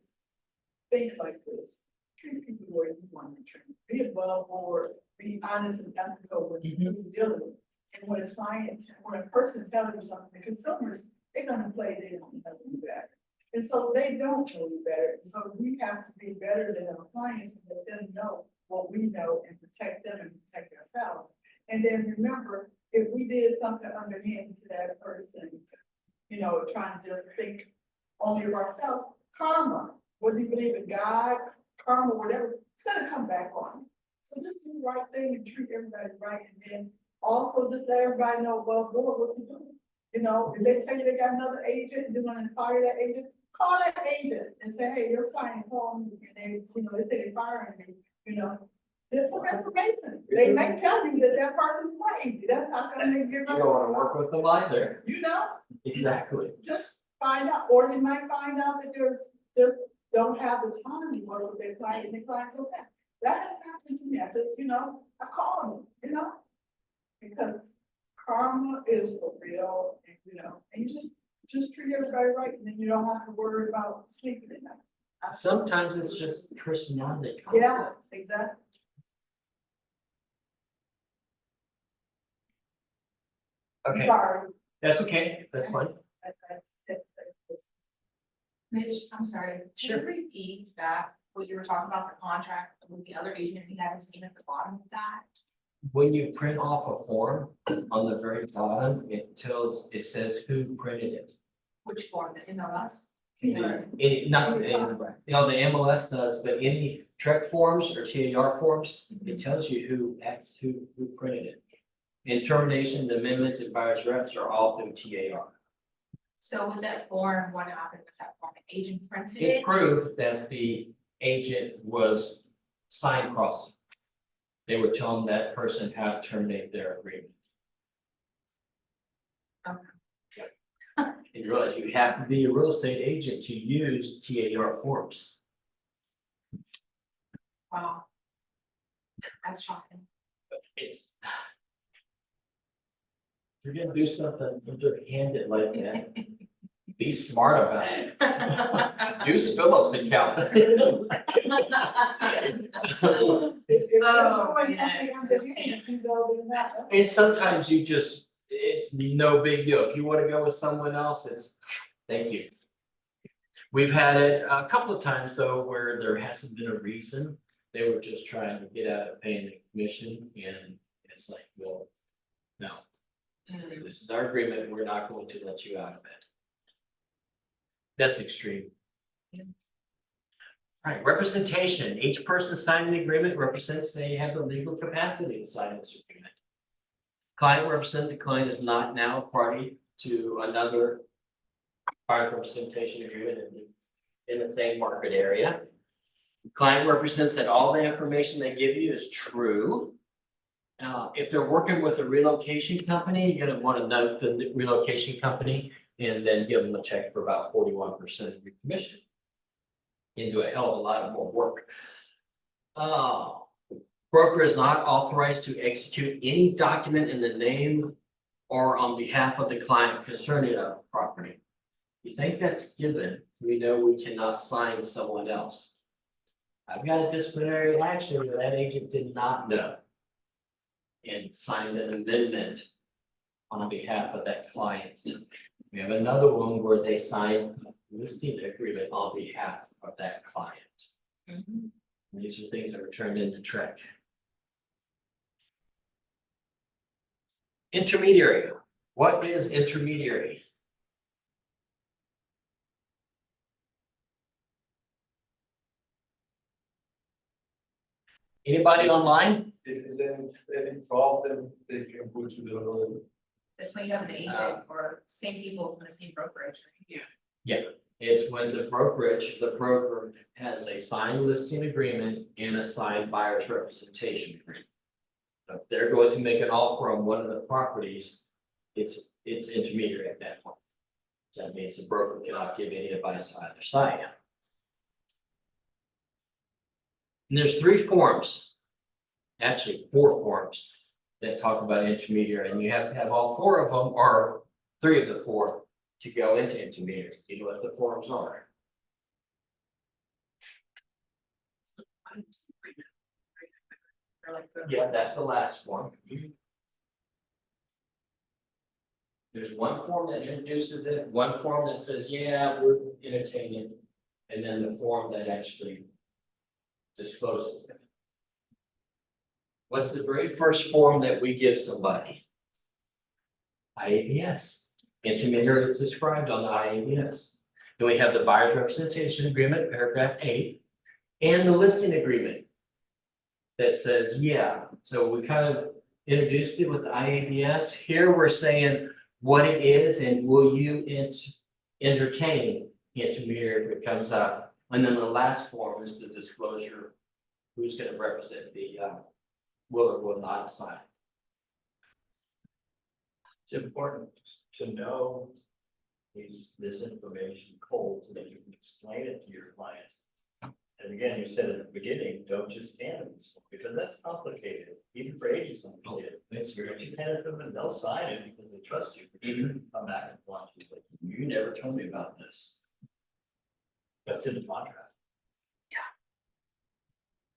think like this. Treat people the way you want to treat. Be above board, be honest and ethical with who you're dealing with. And when a person tells you something, the consumers, they're gonna play, they don't know you better. And so they don't know you better. And so we have to be better than our clients and let them know what we know and protect them and protect ourselves. And then remember, if we did something underhand to that person, you know, trying to just think only of ourselves, karma, whether you believe in God, karma, whatever, it's gonna come back on you. So just do the right thing and treat everybody right, and then also just let everybody know above board what to do. You know, if they tell you they got another agent and they're gonna fire that agent, call that agent and say, hey, your client called me, and they, you know, they say they're firing me, you know. There's some information. They may tell you that that person's crazy. That's not gonna make you. You don't wanna work with them either. You know, Exactly. just find out, or you might find out that there's, just don't have the time to work with their client, and the client's okay. That has happened to me. I just, you know, I call them, you know, because karma is for real, and, you know, and you just treat everybody right, and then you don't have to worry about sleeping at night. Sometimes it's just personality. Yeah, exactly. Okay, Sorry. that's okay, that's fine. Mitch, I'm sorry, Sure. should we repeat back what you were talking about, the contract with the other agent we haven't seen at the bottom of that? When you print off a form, on the very bottom, it says who printed it. Which form, the MLS? Not, you know, the MLS does, but any Trek forms or TAR forms, it tells you who printed it. And termination, the amendments, and buyer's reps are all through TAR. So with that form, what happened with that form, the agent printed It it? proved that the agent was sign crossing. They were telling that person how to terminate their agreement. Okay. And you realize you have to be a real estate agent to use TAR forms. Wow. That's shocking. It's. If you're gonna do something underhanded like that, be smart about it. Use Phillips account. And sometimes it's no big deal. If you wanna go with someone else, thank you. We've had it a couple of times though, where there hasn't been a reason. They were just trying to get out of paying the commission, and it's like, well, no. This is our agreement, we're not going to let you out of it. That's extreme. Alright, representation, each person signing the agreement represents they have the legal capacity to sign this agreement. Client represents the client is not now a party to another buyer's representation agreement in the same market area. Client represents that all the information they give you is true. If they're working with a relocation company, you're gonna wanna note the relocation company and then give them a check for about 41% of your commission. You do a hell of a lot more work. Broker is not authorized to execute any document in the name or on behalf of the client concerning a property. You think that's given, we know we cannot sign someone else. I've got a disciplinary action where that agent did not know. And signed an amendment on behalf of that client. We have another one where they signed a listing agreement on behalf of that client. These are things that were turned into Trek. Intermediary. What is intermediary? Anybody online? If there's any problem, they can put you the. That's why you have an agent or same people from the same brokerage. It's when the broker has a signed listing agreement and a signed buyer's representation agreement. If they're going to make an offer on one of the properties, it's intermediary at that point. So that means the broker cannot give any advice to either side. And there's 3 forms, actually 4 forms that talk about intermediary, and you have to have all 4 of them or 3 of the 4 to go into intermediary. You know what the forms are? Or like the- Yeah, that's the last form. There's one form that introduces it, one form that says, yeah, we're entertaining, and then the form that actually discloses it. What's the very first form that we give somebody? IABS. Intermediary is described on the IABS. Then we have the buyer's representation agreement, paragraph 8, and the listing agreement that says, yeah, so we kind of introduced it with the IABS. Here we're saying what it is and will you entertain intermediary if it comes up. And then the last form is the disclosure, who's going to represent the will or will not sign. It's important to know this information cold so that you can explain it to your clients. And again, you said at the beginning, don't just hand them this, because that's complicated, even for agents to understand. It's You're just hand it to them and they'll sign it because they trust you. Come back and want you, but You never told me about this. that's in the contract.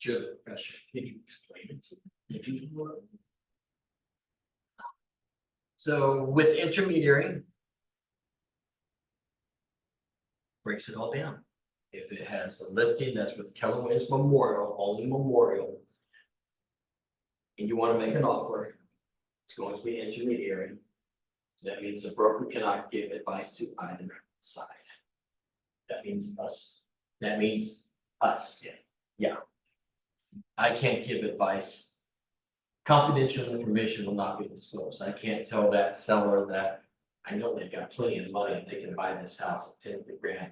Joe, pressure. Did you explain it to them? Did you? So with intermediary. Breaks it all down. If it has a listing that's with Keller Williams Memorial, only Memorial. And you want to make an offer, it's going to be intermediary. That means the broker cannot give advice to either side. That means us. That means us. Yeah. I can't give advice. Confidential information will not be disclosed. I can't tell that seller that I know they've got plenty of money, they can buy this house at 10 grand.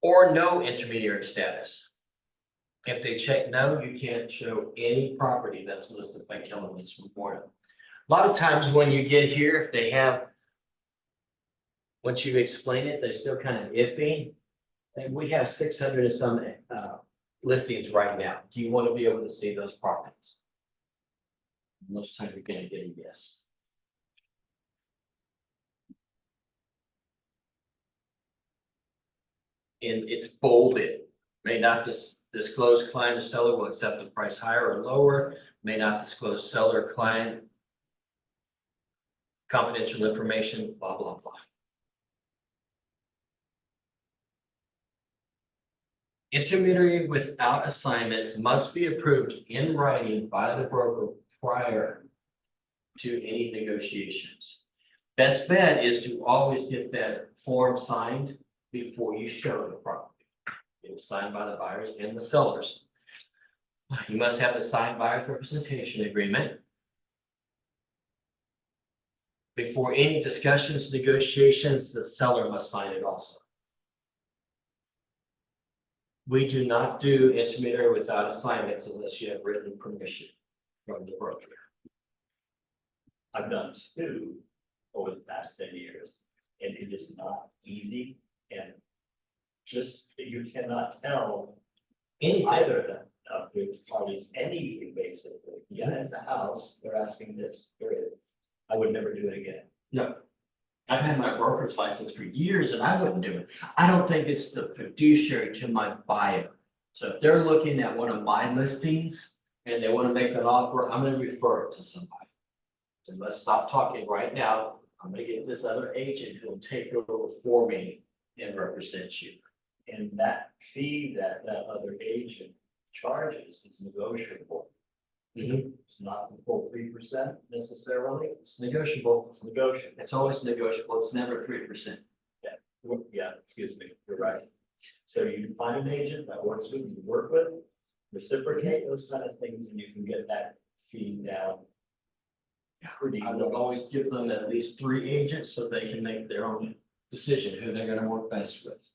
Or no intermediary status. If they check no, you can't show any property that's listed by Keller Williams Memorial. A lot of times when you get here, if they have. Once you explain it, they're still kind of iffy. And we have 600 and some listings right now. Do you want to be able to see those properties? Most times you're gonna get a yes. And it's bolded, may not disclose client or seller will accept the price higher or lower, may not disclose seller client. Confidential information, blah, blah, blah. Intermediary without assignments must be approved in writing by the broker prior to any negotiations. Best bet is to always get that form signed before you show the property. It's signed by the buyers and the sellers. You must have the signed buyer's representation agreement. Before any discussions, negotiations, the seller must sign it also. We do not do intermediary without assignments unless you have written permission from the broker. I've done 2 over the past 10 years, and it is not easy, and just, you cannot tell Anything. either of the parties anything, basically. Yeah, it's a house, they're asking this, period. I would never do it again. No. I've had my broker's license for years and I wouldn't do it. I don't think it's the fiduciary to my buyer. So if they're looking at one of my listings and they want to make an offer, I'm gonna refer it to somebody. So let's stop talking right now. I'm gonna get this other agent who will take over for me and represent you. And that fee that other agent charges is negotiable. It's not the full 3% necessarily, It's negotiable. it's negotiable. It's always negotiable. It's never 3%. Yeah, excuse me, you're right. So you find an agent that works with, you work with, reciprocate those kind of things, and you can get that fee down. Pretty I would low. always give them at least 3 agents so they can make their own decision who they're gonna work best with.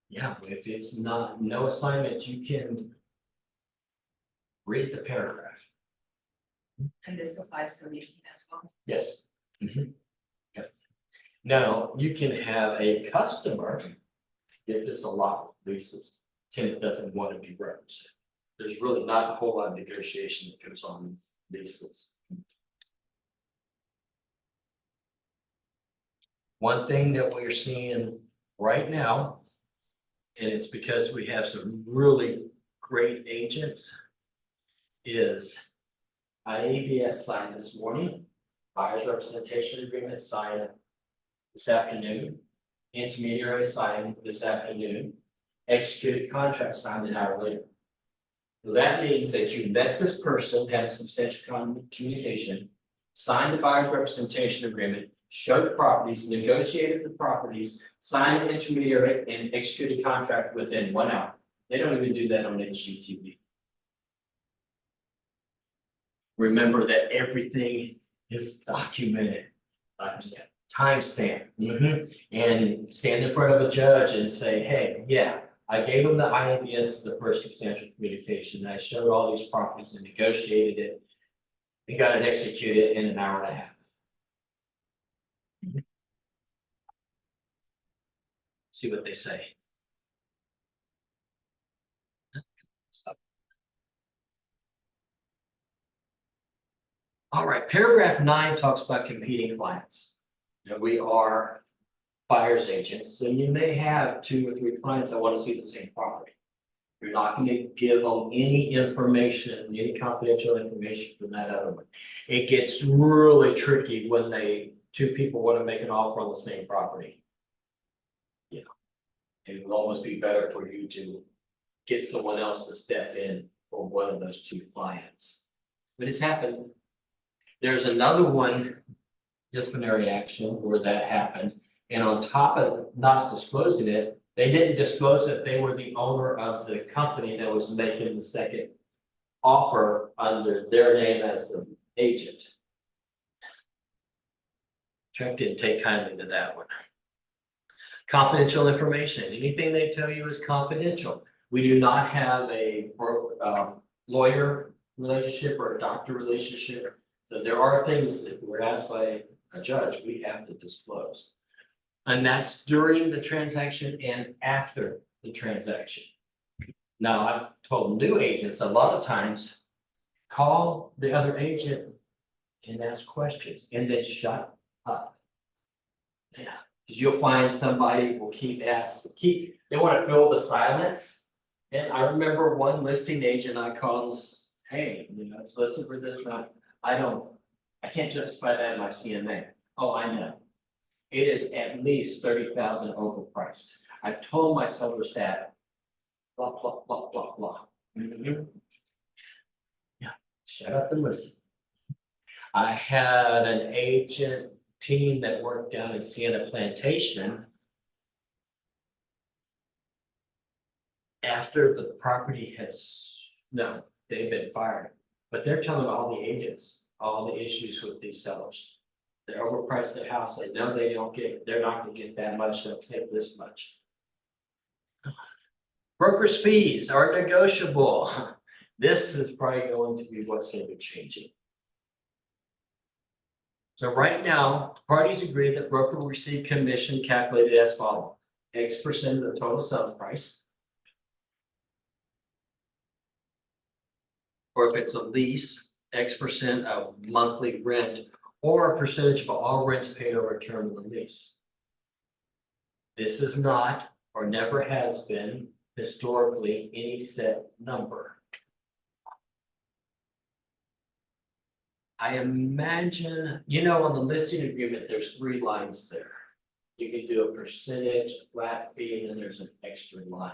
Yeah, if it's not, no assignment, you can read the paragraph. And this applies to leasing as well. Yes. Yep. Now, you can have a customer get this a lot with leases, tenant doesn't want to be represented. There's really not a whole lot of negotiation that goes on with leases. One thing that we're seeing right now, and it's because we have some really great agents, is IABS signed this morning, buyer's representation agreement signed this afternoon, intermediary signed this afternoon, executed contract signed an hour later. So that means that you met this person, had substantial communication, signed the buyer's representation agreement, showed properties, negotiated the properties, signed an intermediary and executed contract within 1 hour. They don't even do that on HGTV. Remember that everything is documented, timestamp. And stand in front of a judge and say, hey, yeah, I gave them the IABS, the first substantial communication. I showed all these properties and negotiated it. We got it executed in 1.5 hours. See what they say. Stop. All right, paragraph 9 talks about competing clients. Now, we are buyer's agents, so you may have 2 or 3 clients that want to see the same property. You're not going to give them any information, any confidential information from that other one. It gets really tricky when 2 people want to make an offer on the same property. You know, it would almost be better for you to get someone else to step in for one of those 2 clients. But it's happened. There's another one, disciplinary action, where that happened. And on top of not disclosing it, they didn't disclose that they were the owner of the company that was making the second offer under their name as the agent. Chuck didn't take kindly to that one. Confidential information, anything they tell you is confidential. We do not have a lawyer relationship or a doctor relationship. So there are things that we're asked by a judge, we have to disclose. And that's during the transaction and after the transaction. Now, I've told new agents a lot of times, call the other agent and ask questions and then shut up. Yeah, because you'll find somebody will keep asking, they want to fill the silence. And I remember one listing agent I called and said, hey, let's listen for this now. I can't justify that in my CMA. Oh, I know. It is at least 30,000 overpriced. I've told my sellers that. Blah, blah, blah, blah, blah. Yeah, shut up and listen. I had an agent team that worked down in Sienna Plantation. After the property they've been fired, but they're telling all the agents all the issues with these sellers. They're overpriced their house. They know they're not gonna get that much, they'll take this much. Broker's fees are negotiable. This is probably going to be what's going to be changing. So right now, parties agree that broker will receive commission calculated as follows: X% of the total sales price. Or if it's a lease, X% of monthly rent, or a percentage of all rents paid over a term of the lease. This is not, or never has been, historically any set number. I imagine, on the listing agreement, there's 3 lines there. You can do a percentage, flat fee, and then there's an extra line.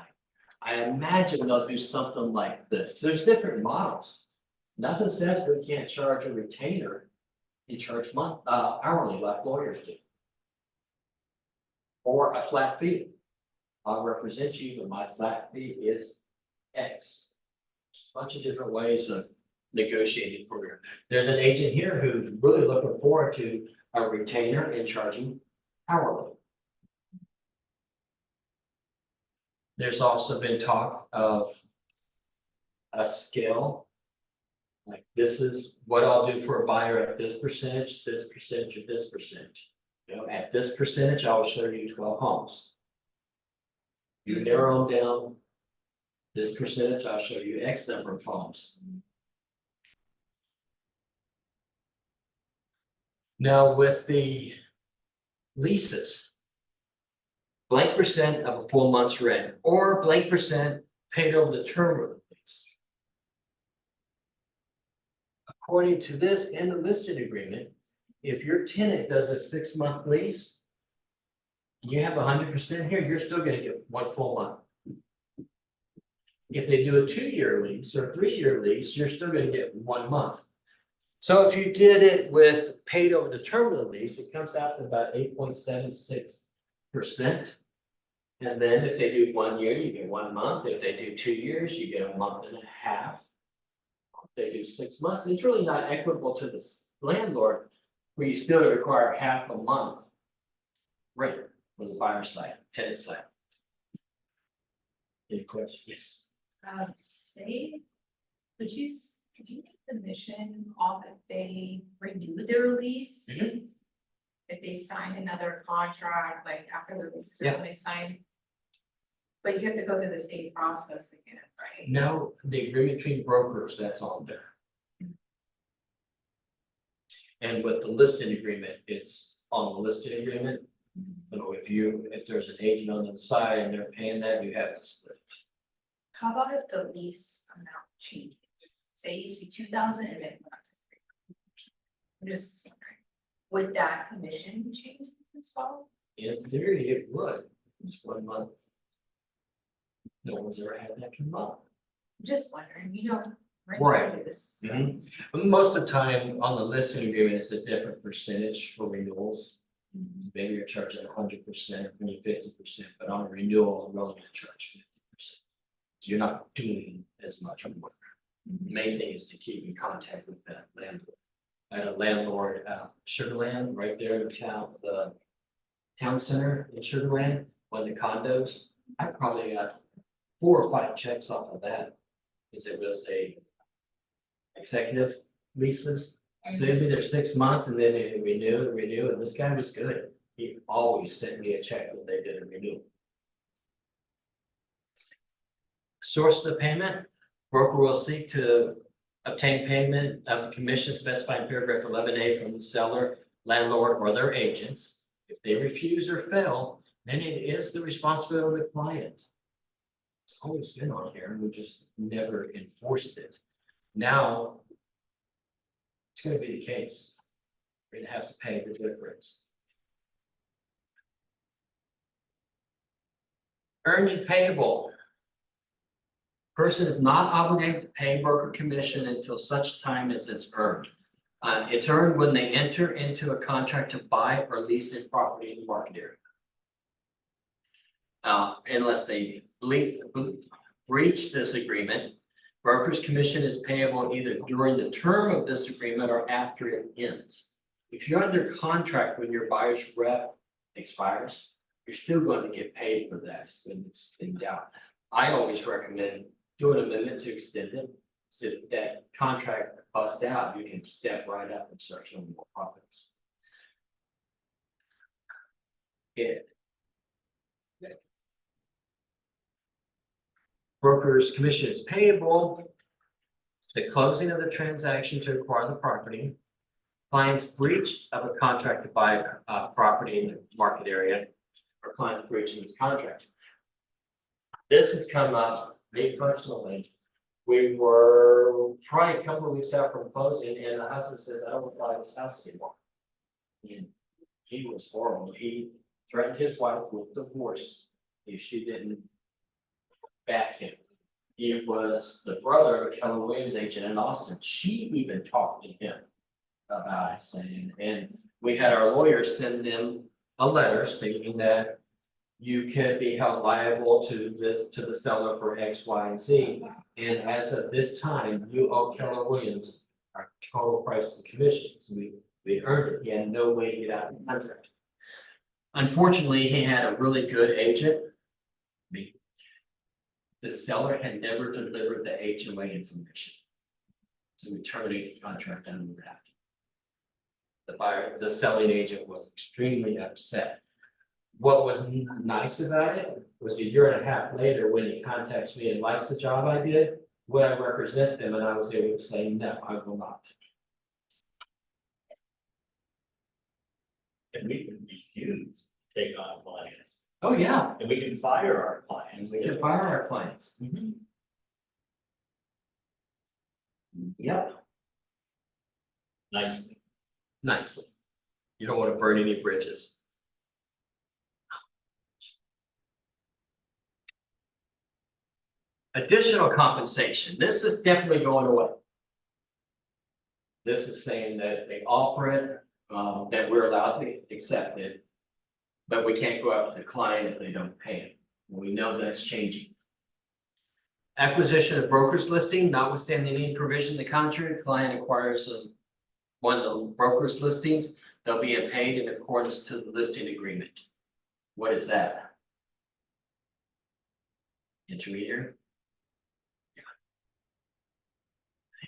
I imagine they'll do something like this. There's different models. Nothing says we can't charge a retainer and charge hourly like lawyers do. Or a flat fee. I'll represent you, but my flat fee is X. Bunch of different ways of negotiating for you. There's an agent here who's really looking forward to a retainer and charging hourly. There's also been talk of a scale. Like, this is what I'll do for a buyer at this percentage, or this percentage. You know, at this percentage, I will show you 12 homes. You narrow them down. This percentage, I'll show you X number of homes. Now with the leases. Blank percent of a full month's rent or blank percent paid over the term of the lease. According to this and the listed agreement, if your tenant does a 6-month lease. You have 100% here, you're still gonna get 1 full month. If they do a 2-year lease or 3-year lease, you're still gonna get 1 month. So if you did it with paid over the term of the lease, it comes out to about 8.76%. And then if they do 1 year, you get 1 month. If they do 2 years, you get a month and a half. If they do 6 months, it's really not equitable to the landlord, where you still require half a month rent for the buyer side, tenant side. Any questions? Yes. Could you get permission off if they renew their lease? Mhm. If they sign another contract, like after the lease is Yeah. when they sign? But you have to go through the same process again, right? No, the agreement between brokers, that's on there. And with the listing agreement, it's on the listing agreement. So if there's an agent on the side and they're paying that, you have to split. How about if the lease amount changes? Say it used to be 2,000 and then went up to 3,000. I'm just wondering, would that commission change as well? In theory, it would. It's 1 month. No one's ever had that come up. I'm just wondering, you know. Right. renters, so- Most of the time on the listing agreement, it's a different percentage for renewals. Maybe you're charging 100%, maybe 50%, but on a renewal, I'm really gonna charge 50%. You're not doing as much work. The main thing is to keep in contact with that landlord. I had a landlord, Sugarland, right there in the town center in Sugarland, one of the condos. I probably got 4 or 5 checks off of that. Because it was a executive leases. So they'd be there 6 months and then they renew, and this guy was good. He always sent me a check when they did a renewal. Source of the payment, broker will seek to obtain payment of the commission specified in paragraph 11A from the seller, landlord, or their agents. If they refuse or fail, then it is the responsibility of the client. It's always been on here, we just never enforced it. Now. It's gonna be the case. We're gonna have to pay the difference. Earned and payable. Person is not obligated to pay broker commission until such time as it's earned. It's earned when they enter into a contract to buy or lease a property in the market area. Unless they breach this agreement, broker's commission is payable either during the term of this agreement or after it ends. If you're under contract when your buyer's rep expires, you're still going to get paid for that. It's been extended out. I always recommend doing an amendment to extend it. So if that contract busts out, you can step right up and start showing more profits. Broker's commission is payable. The closing of the transaction to acquire the property. Client's breach of a contract to buy property in the market area. Or client's breaching his contract. This has come up, me personally. We were probably a couple of weeks out from closing and the husband says, I don't want to buy this house anymore. And he was horrible. He threatened his wife with divorce if she didn't back him. It was the brother of Keller Williams agent in Austin. She even talked to him about it, saying, and we had our lawyers send them a letter stating that you can be held liable to the seller for X, Y, and Z. And as of this time, you owe Keller Williams our total price of commissions. We earned it. He had no way to get out of the contract. Unfortunately, he had a really good agent. The seller had never delivered the HOA information. So we terminated the contract under that. The selling agent was extremely upset. What was nice about it was a year and a half later, when he contacts me and likes the job I did, would I represent them? And I was able to say, no, I will not. And we can refuse to take on clients, Oh, yeah, and we can fire our and clients. we can fire our clients. Yep, Nicely. nicely. You don't want to burn any bridges. Additional compensation, this is definitely going away. This is saying that if they offer it, that we're allowed to accept it. But we can't go after the client if they don't pay it. We know that's changing. Acquisition of brokers listing, notwithstanding any provision to the contrary, client acquires one of the brokers listings, they'll be paid in accordance to the listing agreement. What is that? Intermediary?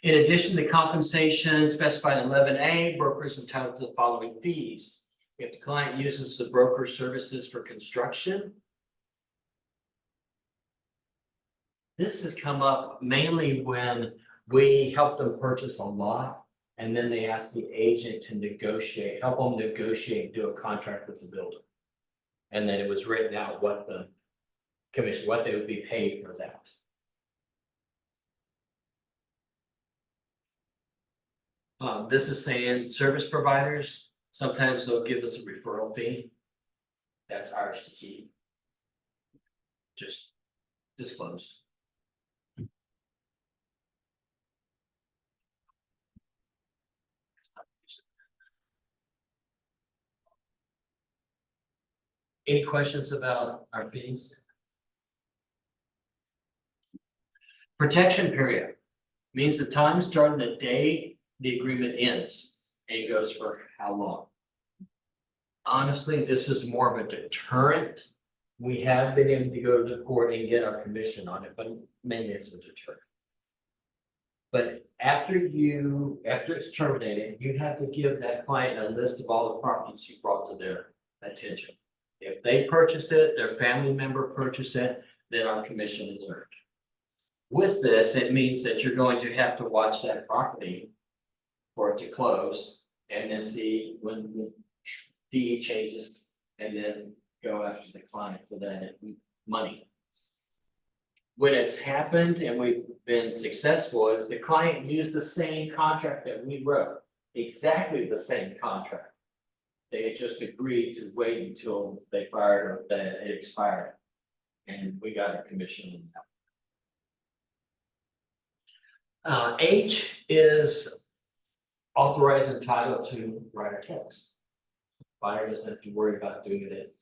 In addition to compensation specified in 11A, brokers entitled to the following fees. If the client uses the broker services for construction. This has come up mainly when we help them purchase a lot. And then they ask the agent to negotiate, help them negotiate, do a contract with the builder. And then it was written out what the commission, what they would be paid for that. This is saying service providers, sometimes they'll give us a referral fee. That's ours to keep. Just disclose. Any questions about our fees? Protection period means the time starting the day the agreement ends, and it goes for how long? Honestly, this is more of a deterrent. We have been able to go to the court and get our commission on it, but mainly it's a deterrent. But after it's terminated, you have to give that client a list of all the properties you brought to their attention. If they purchase it, their family member purchase it, then our commission is earned. With this, it means that you're going to have to watch that property for it to close and then see when the DE changes and then go after the client for that money. When it's happened and we've been successful is the client used the same contract that we wrote, exactly the same contract. They had just agreed to wait until they fired or that it expired. And we got a commission on that. H is authorized and entitled to write a checks. Buyer doesn't have to worry about doing it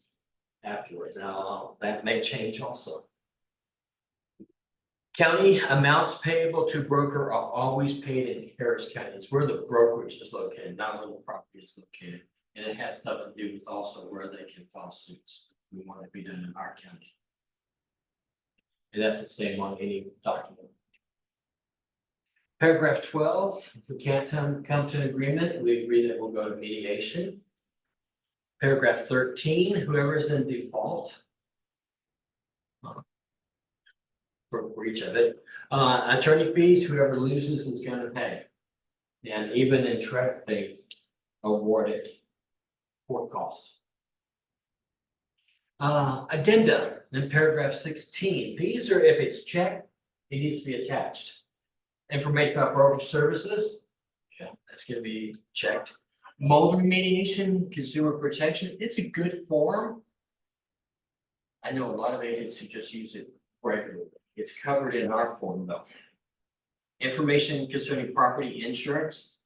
afterwards. Now, that may change also. County amounts payable to broker are always paid in Harris County. It's where the brokerage is located, not where the property is located. And it has stuff to do with also where they can file suits. We want it to be done in our county. And that's the same on any document. Paragraph 12, if we can't come to an agreement, we agree that we'll go to mediation. Paragraph 13, whoever is in default for breach of it, attorney fees, whoever loses is going to pay. And even in TREC, they've awarded court costs. Addenda in paragraph 16, these are if it's checked, it needs to be attached. Information about brokerage services, yeah, that's going to be checked. Mulder mediation, consumer protection, it's a good form. I know a lot of agents who just use it regularly. It's covered in our form though. Information concerning property insurance.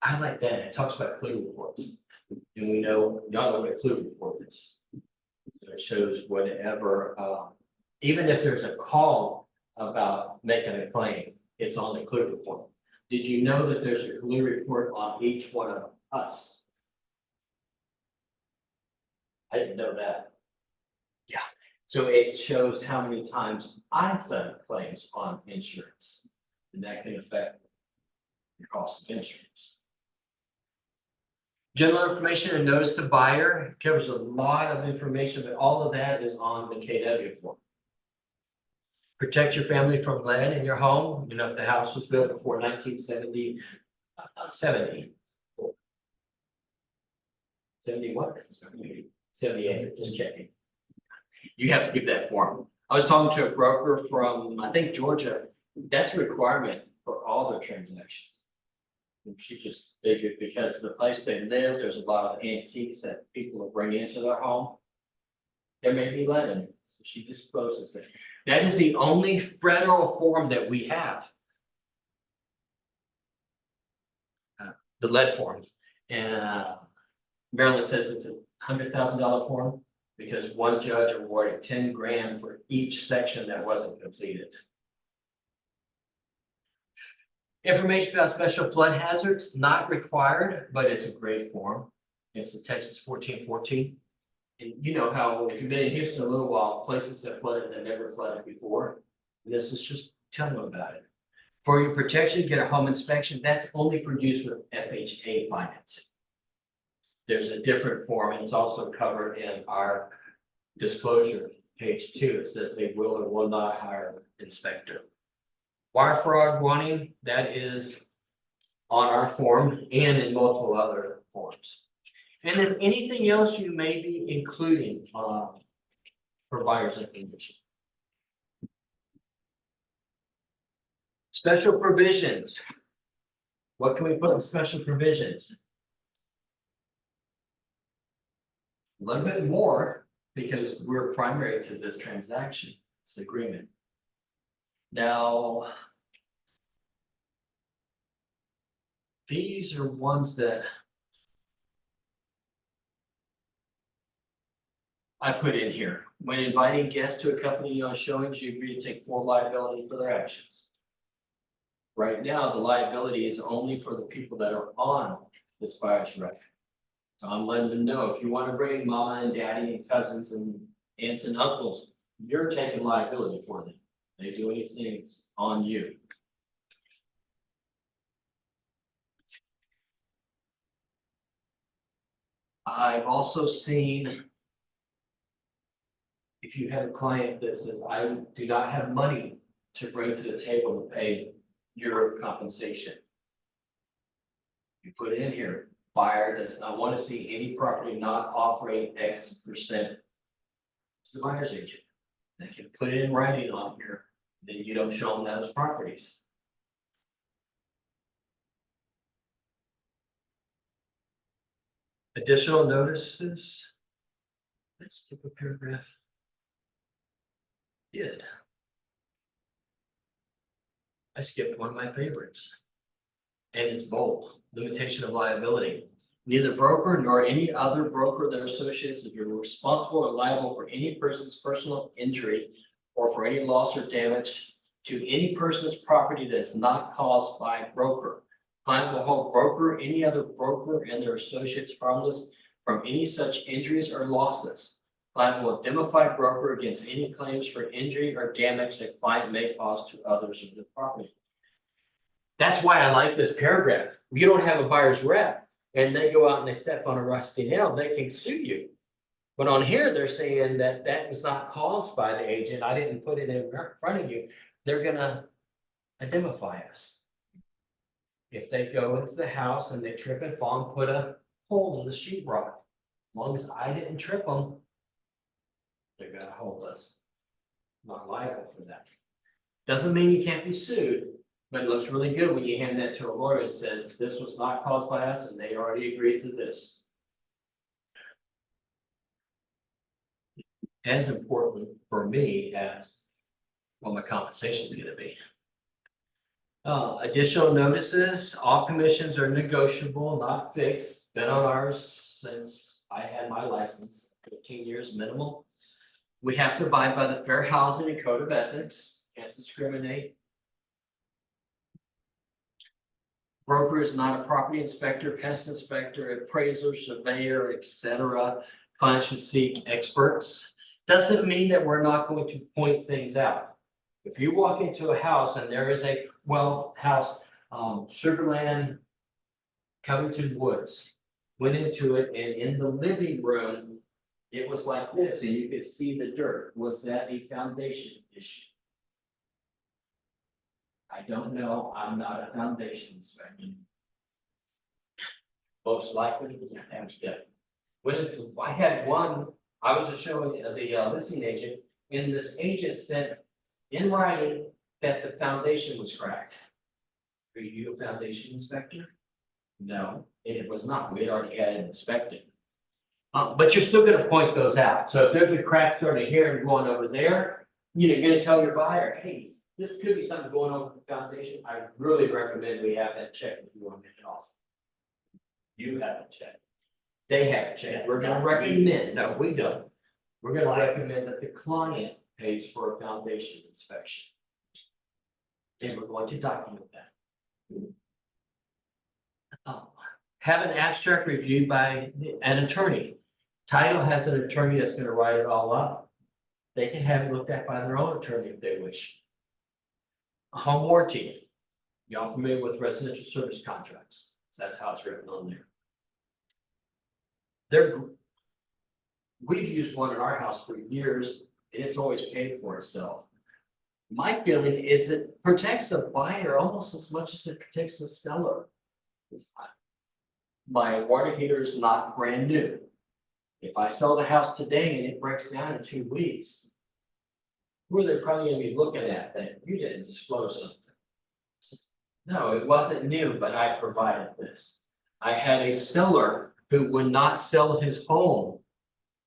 I like that. It talks about clear reports. And we know, y'all know what a clue report is. So it shows whatever, even if there's a call about making a claim, it's on the clue report. Did you know that there's a clue report on each one of us? I didn't know that. Yeah, so it shows how many times I've done claims on insurance, and that can affect your cost of insurance. General information and notice to buyer covers a lot of information, but all of that is on the KW form. Protect your family from lead in your home. You know, if the house was built before 1970, 70 what? 78, just checking. You have to give that form. I was talking to a broker from, I think, Georgia. That's a requirement for all their transactions. And she just figured because the place they live, there's a lot of antiques that people will bring into their home. There may be lead in it, so she discloses it. That is the only federal form that we have. The lead form. And Maryland says it's $100,000 form because one judge awarded 10 grand for each section that wasn't completed. Information about special flood hazards, not required, but it's a great form. It's the Texas 1414. And you know how, if you've been in Houston a little while, places that flooded that never flooded before, this is just telling them about it. For your protection, get a home inspection. That's only for use with FHA financing. There's a different form, and it's also covered in our disclosure, page 2. It says they will or will not hire an inspector. Wire fraud warning, that is on our form and in multiple other forms. And then anything else you may be including for buyer's information. Special provisions. What can we put in special provisions? A little bit more because we're primary to this transaction, this agreement. Now, these are ones that I put in here. When inviting guests to accompany you on showings, you agree to take full liability for their actions. Right now, the liability is only for the people that are on this buyer's record. So I'm letting them know if you want to bring mama and daddy and cousins and aunts and uncles, you're taking liability for them. They do anything, it's on you. I've also seen if you have a client that says, I do not have money to bring to the table to pay your compensation. You put it in here, buyer does not want to see any property not offering X% to the buyer's agent. They can put it in writing on here, then you don't show them those properties. Additional notices. Let's skip a paragraph. Did. I skipped one of my favorites. And it's bold, limitation of liability. Neither broker nor any other broker or their associates, if you're responsible or liable for any person's personal injury or for any loss or damage to any person's property that is not caused by a broker. Client will hold broker, any other broker and their associates harmless from any such injuries or losses. Client will indemnify broker against any claims for injury or damage that client may cause to others or the property. That's why I like this paragraph. If you don't have a buyer's rep and they go out and they step on a rusty nail, they can sue you. But on here, they're saying that that was not caused by the agent. I didn't put it in front of you. They're gonna indemnify us. If they go into the house and they trip and fall and put a hole in the sheetrock, as long as I didn't trip them, they're gonna hold us not liable for that. Doesn't mean you can't be sued, but it looks really good when you hand that to a lawyer and said, this was not caused by us and they already agreed to this. As important for me as what my compensation is gonna be. Additional notices, all commissions are negotiable, not fixed. Been on ours since I had my license, 15 years minimum. We have to abide by the Fair Housing and Code of Ethics, can't discriminate. Broker is not a property inspector, pest inspector, appraiser, surveyor, etc. Clients should seek experts. Doesn't mean that we're not going to point things out. If you walk into a house and there is a, house, Sugarland, Covington Woods, went into it and in the living room, it was like this and you could see the dirt. Was that a foundation issue? I don't know. I'm not a foundation inspector. Most likely, I'm step. Went into, I had one, I was just showing the listing agent, and this agent said in writing that the foundation was cracked. Are you a foundation inspector? No, it was not. We had already had it inspected. But you're still gonna point those out. So if there's a crack starting here and going over there, you're gonna tell your buyer, hey, this could be something going on with the foundation. I really recommend we have that checked if you want to get it off. You haven't checked. They have it checked. We're gonna recommend, no, we don't. We're gonna recommend that the client pays for a foundation inspection. And we're going to document that. Have an abstract reviewed by an attorney. Title has an attorney that's gonna write it all up. They can have it looked at by their own attorney if they wish. Home warranty. Y'all familiar with residential service contracts? That's how it's written on there. We've used one in our house for years and it's always paid for itself. My feeling is it protects the buyer almost as much as it protects the seller. My water heater is not brand new. If I sell the house today and it breaks down in 2 weeks, who are they probably gonna be looking at that you didn't disclose something? No, it wasn't new, but I provided this. I had a seller who would not sell his home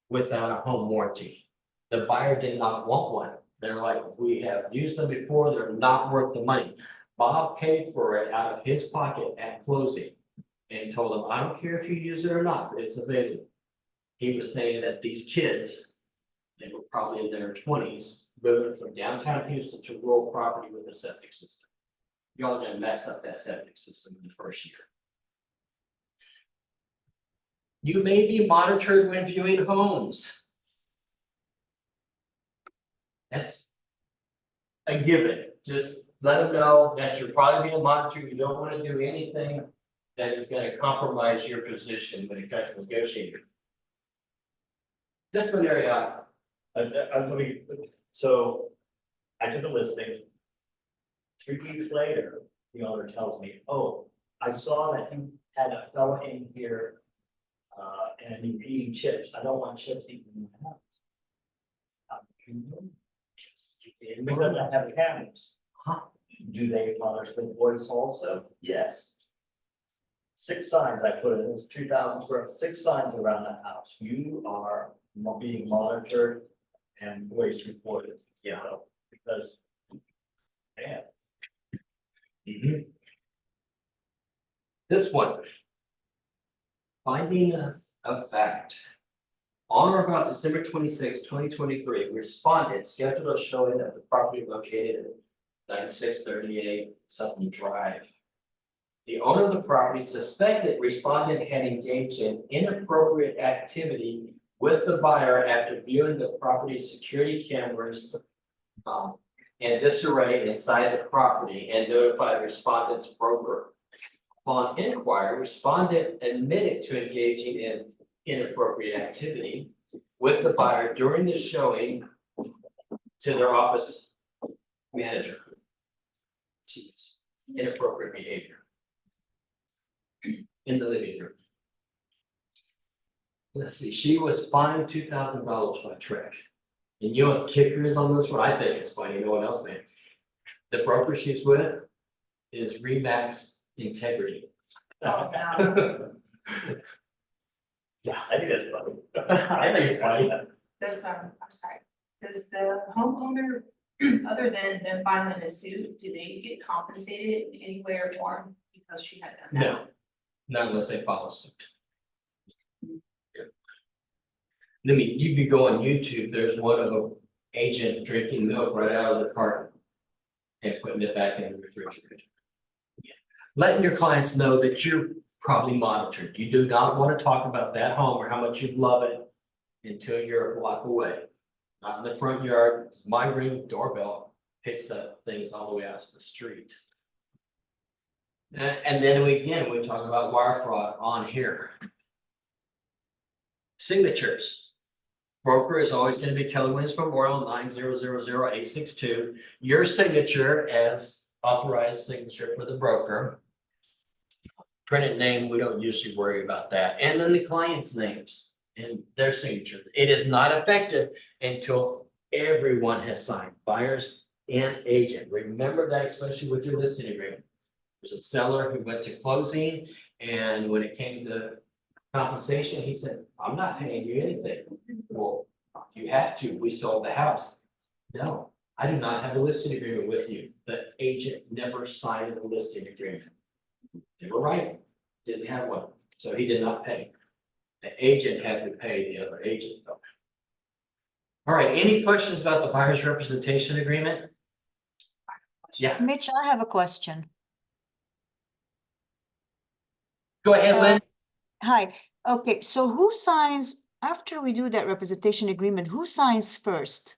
without a home warranty. The buyer did not want one. They're like, we have used them before, they're not worth the money. Bob paid for it out of his pocket at closing. And told him, I don't care if you use it or not, it's available. He was saying that these kids, they were probably in their 20s, moving from downtown Houston to rural property with a septic system. Y'all gonna mess up that septic system in the first year. You may be monitored when viewing homes. That's a given. Just let them know that you're probably being monitored. You don't want to do anything that is going to compromise your position when it comes to negotiating. Disciplinary. So I took a listing. 3 weeks later, the owner tells me, oh, I saw that you had a fella in here. And you eating chips. I don't want chips eaten in my house. Because I have cameras. Huh? Do they monitor the voice also? Yes. 6 signs I put in, it was 2,000 square, 6 signs around the house. You are being monitored and voice recorded. Yeah. Because, man, This one. Finding a fact. On or about December 26, 2023, respondent scheduled a showing of the property located at 9638 Sutton Drive. The owner of the property suspected respondent had engaged in inappropriate activity with the buyer after viewing the property's security cameras in disarray inside the property and notified respondent's broker. Upon inquiry, respondent admitted to engaging in inappropriate activity with the buyer during the showing to their office manager. Jeez, inappropriate behavior in the living room. Let's see, she was fined $2,000 by trash. And you know what the kicker is on this one? I think it's funny, no one else may. The broker she's with is Remax Integrity. Oh, no. yeah, I think that's funny. I think it's funny. Does, I'm sorry, does the homeowner, other than them filing a suit, do they get compensated in any way or form because she had done that? No, not unless they follow suit. I mean, you could go on YouTube, there's one of them agent drinking milk right out of the carton. And putting it back in the refrigerator. Yeah. Letting your clients know that you're probably monitored. You do not want to talk about that home or how much you love it. Until you're a block away. Not in the front yard, my ring doorbell picks up things all the way out to the street. And then we talk about wire fraud on here. Signatures. Broker is always going to be Keller Williams Memorial 9000862. Your signature as authorized signature for the broker. Printed name, we don't usually worry about that. And then the client's names and their signature. It is not effective until everyone has signed, buyers and agent. Remember that, especially with your listing agreement. There's a seller who went to closing, and when it came to compensation, he said, I'm not paying you anything. Well, you have to, we sold the house. No, I do not have a listing agreement with you. The agent never signed the listing agreement. They were right, didn't have one, so he did not pay. The agent had to pay the other agent though. All right, any questions about the buyer's representation agreement? Yeah, Mitch, I have a question. go ahead, Lynn. Hi, okay, so who signs, after we do that representation agreement, who signs first?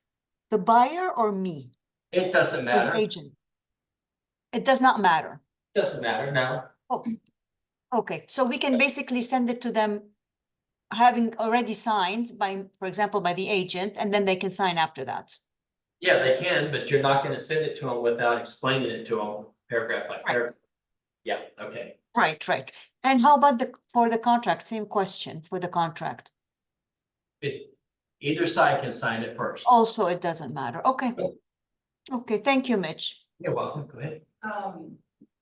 The buyer or me, It doesn't or the matter, agent? It does not matter. doesn't matter now. Oh, okay, so we can basically send it to them having already signed by, for example, by the agent, and then they can sign after that. Yeah, they can, but you're not gonna send it to them without explaining it to them paragraph by paragraph. Yeah, okay. Right, right. And how about for the contract? Same question for the contract. Either side can sign it first. Also, it doesn't matter. Okay. Okay, thank you, Mitch. You're welcome, go ahead.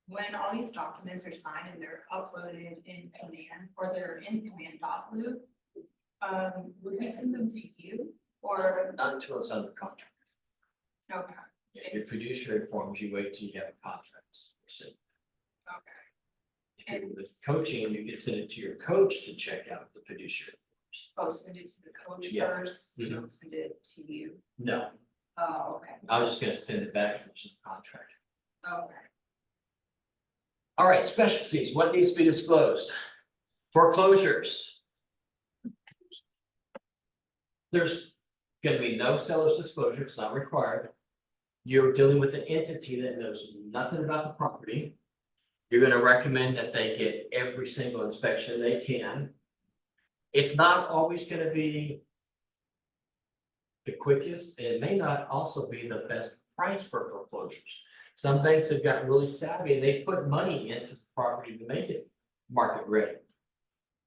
When all these documents are signed and they're uploaded in Command, or they're in Command.loop, would we send them to you or? Not until it's under contract. Okay, Yeah, your fiduciary forms, you wait till you have a contract. So okay. if you're with coaching, you can send it to your coach to check out the fiduciary forms. Oh, send it to the coach Yeah. first, you Mhm. don't send it to you. No, Oh, okay, I'm just gonna send it back for the contract. okay. All right, specialties, what needs to be disclosed? Foreclosures. There's gonna be no seller's disclosure, it's not required. You're dealing with an entity that knows nothing about the property. You're gonna recommend that they get every single inspection they can. It's not always gonna be the quickest, and it may not also be the best price for foreclosures. Some banks have gotten really savvy and they put money into the property to make it market ready.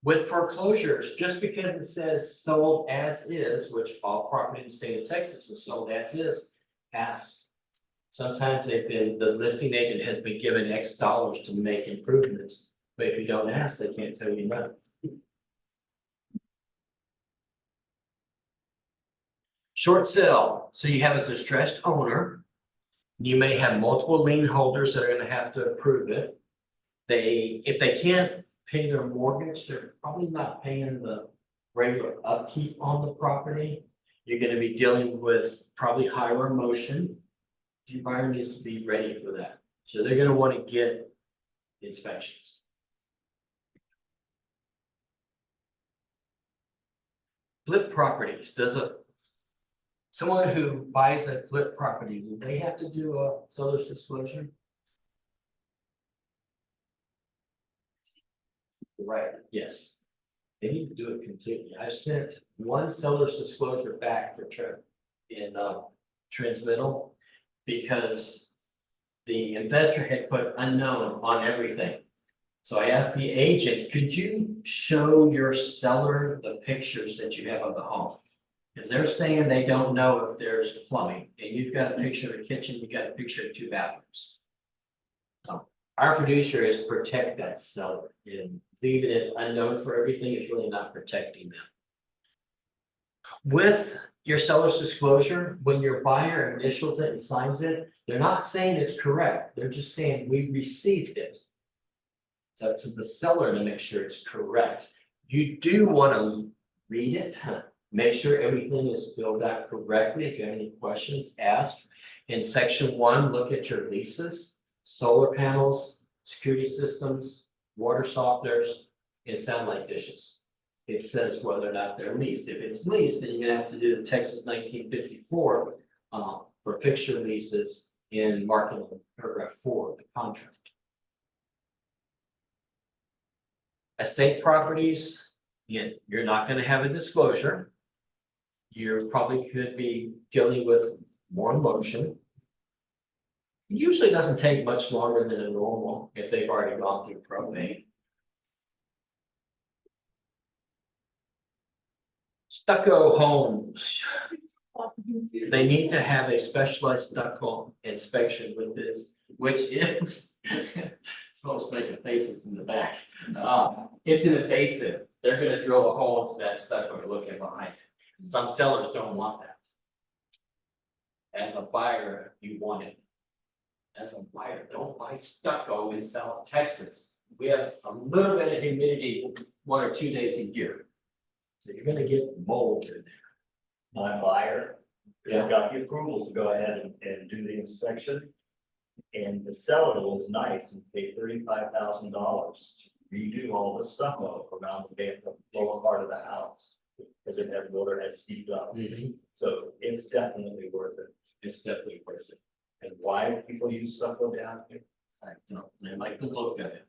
With foreclosures, just because it says sold as is, which all property in the state of Texas is sold as is, ask. Sometimes the listing agent has been given X dollars to make improvements, but if you don't ask, they can't tell you no. Short sale, so you have a distressed owner. You may have multiple lien holders that are gonna have to approve it. If they can't pay their mortgage, they're probably not paying the regular upkeep on the property. You're gonna be dealing with probably higher emotion. Your buyer needs to be ready for that, so they're gonna wanna get inspections. Flip properties, someone who buys a flip property, do they have to do a seller's disclosure? Right, yes. They need to do it completely. I sent one seller's disclosure back for transmittal. Because the investor had put unknown on everything. So I asked the agent, could you show your seller the pictures that you have of the home? Because they're saying they don't know if there's plumbing, and you've got a picture of the kitchen, you got a picture of 2 bathrooms. Our fiduciary is to protect that seller, and leaving it unknown for everything is really not protecting them. With your seller's disclosure, when your buyer initials it and signs it, they're not saying it's correct, they're just saying we received it. It's up to the seller to make sure it's correct. You do want to read it, Make sure everything is filled out correctly. If you have any questions, ask. In section 1, look at your leases, solar panels, security systems, water softeners, and satellite dishes. It says whether or not they're leased. If it's leased, then you're gonna have to do the Texas 1954 for fixture leases in marking paragraph 4 of the contract. Estate properties, you're not gonna have a disclosure. You probably could be dealing with more motion. Usually doesn't take much longer than a normal if they've already gone through probate. Stucco homes. They need to have a specialized stucco inspection with this, which is. Folks making faces in the back. It's an invasive. They're gonna drill a hole into that stucco and look in behind it. Some sellers don't want that. As a buyer, you want it. As a buyer, don't buy stucco in South Texas. We have a little bit of humidity 1 or 2 days a year. So you're gonna get mold in there. My buyer, Yeah. got the approval to go ahead and do the inspection. And the seller was nice and paid $35,000 to redo all the stucco around the lower part of the house. Because it had water had seeped up, so it's definitely worth it. It's definitely worth it. And why people use stucco down here, I don't, I like the look of it.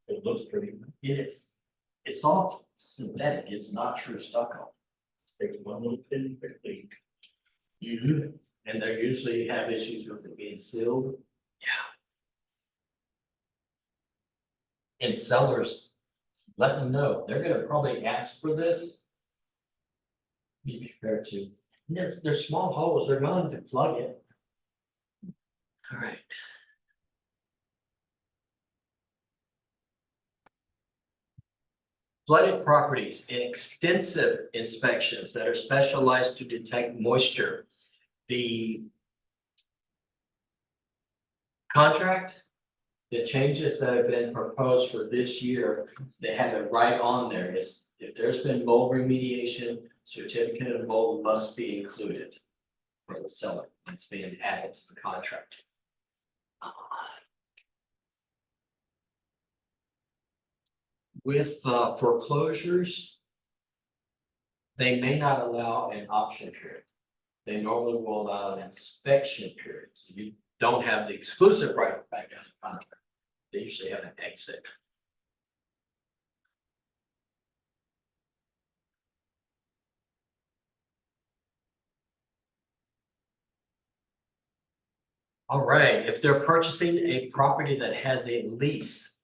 it looks pretty, It's all synthetic, it's not true stucco. takes one little pin quickly. And they usually have issues with it being sealed. Yeah. And sellers, let them know, they're gonna probably ask for this. Be prepared to, they're small holes, they're going to plug it. All right. Flooded properties, extensive inspections that are specialized to detect moisture. The contract, the changes that have been proposed for this year, they have it right on there. Is if there's been mold remediation, certificate of mold must be included for the seller. It's being added to the contract. With foreclosures, they may not allow an option period. They normally will allow an inspection period. So you don't have the exclusive right back out of the contract. They usually have an exit. All right, if they're purchasing a property that has a lease,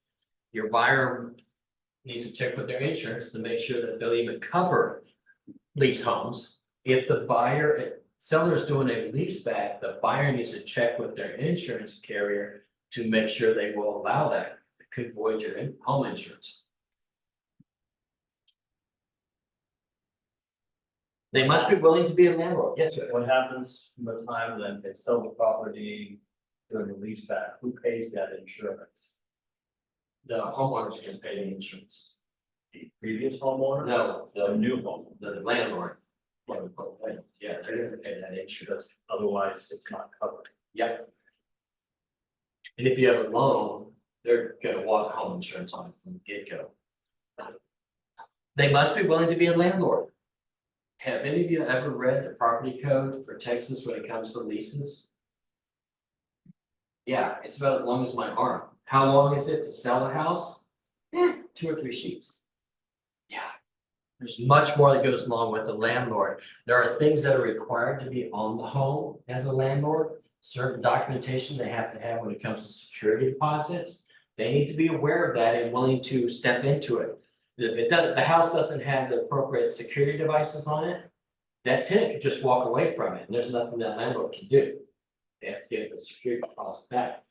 your buyer needs to check with their insurance to make sure that they'll even cover lease homes. If the seller is doing a lease back, the buyer needs to check with their insurance carrier to make sure they will allow that. It could void your home insurance. They must be willing to be a landlord. Yes, sir. What happens from the time that they sell the property during the lease back, who pays that insurance? The homeowners can pay the insurance. The previous homeowner? No, The the new home, landlord. Quote, unquote, landlord. Yeah, they're gonna pay that insurance. otherwise it's not covered. Yep. And if you have a loan, they're gonna want home insurance on it from the get-go. They must be willing to be a landlord. Have any of you ever read the property code for Texas when it comes to leases? Yeah, it's about as long as my arm. How long is it to sell a house? 2 or 3 sheets. Yeah. There's much more that goes along with the landlord. There are things that are required to be on the home as a landlord. Certain documentation they have to have when it comes to security deposits. They need to be aware of that and willing to step into it. If it doesn't, the house doesn't have the appropriate security devices on it, that tenant could just walk away from it, and there's nothing that landlord can do. They have to get the security deposit back.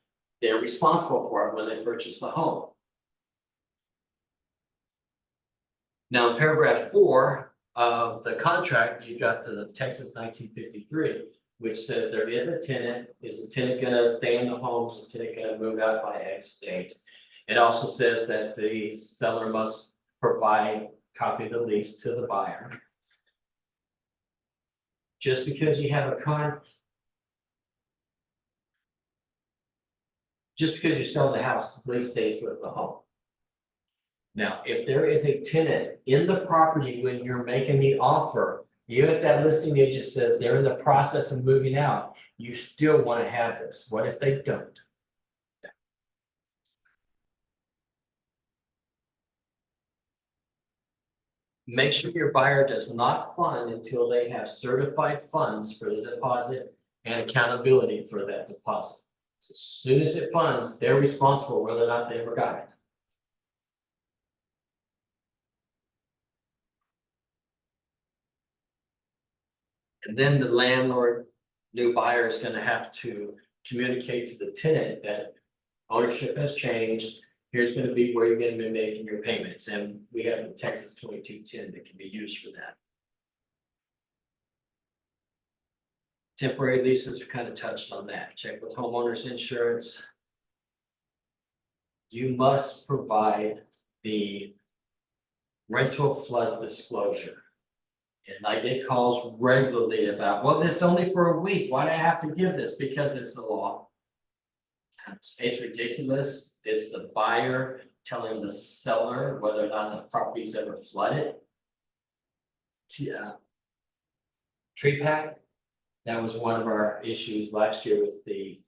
They're responsible for it when they purchase the home. Now, in paragraph 4 of the contract, you've got the Texas 1953, which says there is a tenant. Is the tenant gonna stay in the home? Is the tenant gonna move out by X date? It also says that the seller must provide copy of the lease to the buyer. Just because you have just because you sell the house, the lease stays with the home. Now, if there is a tenant in the property when you're making the offer, even if that listing agent says they're in the process of moving out, you still want to have this. What if they don't? Make sure your buyer does not fund until they have certified funds for the deposit and accountability for that deposit. So as soon as it funds, they're responsible whether or not they ever got it. And then the landlord, new buyer is gonna have to communicate to the tenant that ownership has changed. Here's gonna be where you're gonna be making your payments, and we have the Texas 2210 that can be used for that. Temporary leases, we kind of touched on that. Check with homeowners insurance. You must provide the rental flood disclosure. And I get calls regularly about, well, this is only for a week. Why do I have to give this? Because it's the law. It's ridiculous. It's the buyer telling the seller whether or not the property's ever flooded. Tree pack, that was one of our issues last year with the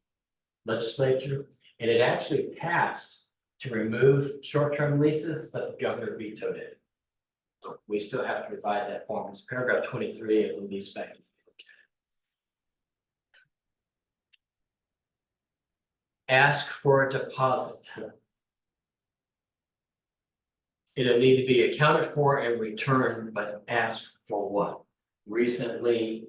legislature. And it actually passed to remove short-term leases, but the governor vetoed it. So we still have to provide that form. It's paragraph 23 of the lease spec. Ask for a deposit. It'll need to be accounted for and returned, but ask for what? Recently,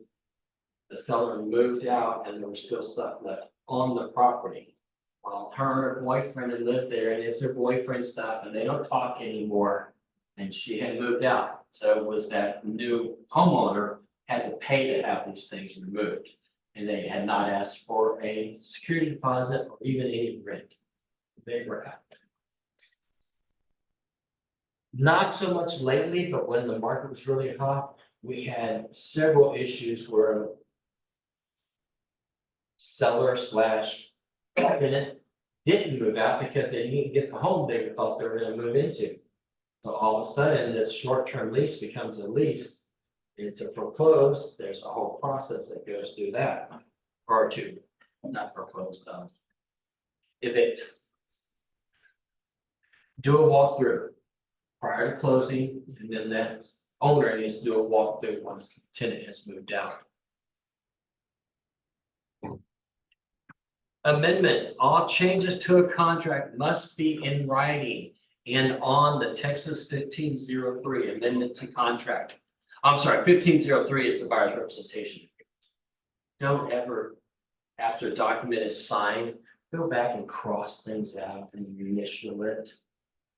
the seller moved out and there was still stuff left on the property. Well, her and her boyfriend had lived there and it's her boyfriend's stuff and they don't talk anymore. And she had moved out, so it was that new homeowner had to pay to have these things removed. And they had not asked for a security deposit or even any rent. They were out. Not so much lately, but when the market was really hot, we had several issues where seller / tenant didn't move out because they didn't get the home they thought they were gonna move into. So all of a sudden, this short-term lease becomes a lease. And to foreclose, there's a whole process that goes through that. Or to, not foreclose, evict. Do a walkthrough prior to closing, and then that owner needs to do a walkthrough once the tenant has moved out. Amendment, all changes to a contract must be in writing and on the Texas 1503 amendment to contract. I'm sorry, 1503 is the buyer's representation. Don't ever, after a document is signed, go back and cross things out and initial it.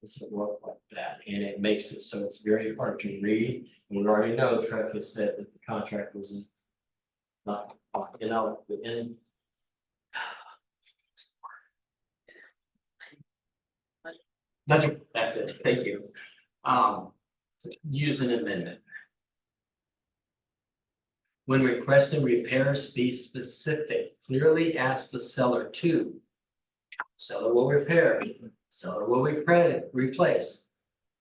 It doesn't work like that, and it makes it so it's very hard to read. And we already know Trek has said that the contract was not, within. That's it, thank you. Use an amendment. When requesting repairs, be specific, clearly ask the seller to. Seller will repair, seller will replace.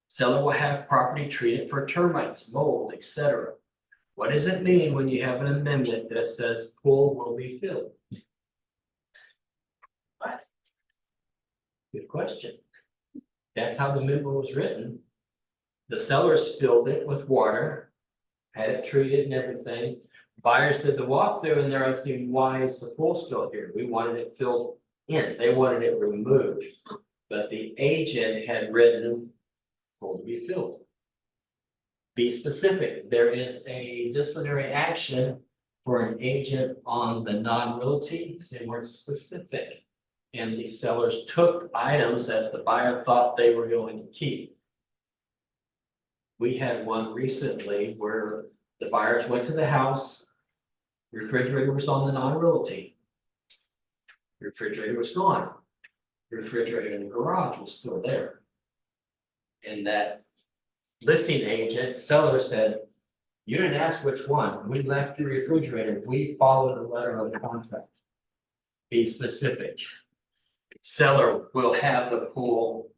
Seller will have property treated for termites, mold, etc. What does it mean when you have an amendment that says pool will be filled? What? Good question. That's how the memo was written. The sellers filled it with water, had it treated and everything. Buyers did the walkthrough and they're asking, why is the pool still here? We wanted it filled in, they wanted it removed. But the agent had written, pool to be filled. Be specific, there is a disciplinary action for an agent on the non-realty, they weren't specific. And the sellers took items that the buyer thought they were going to keep. We had one recently where the buyers went to the house, refrigerator was on the non-realty. Refrigerator was gone. Refrigerator in the garage was still there. And that listing agent, seller said, You didn't ask which one. We left the refrigerator. We followed the letter of the contract. Be specific. Seller will have the pool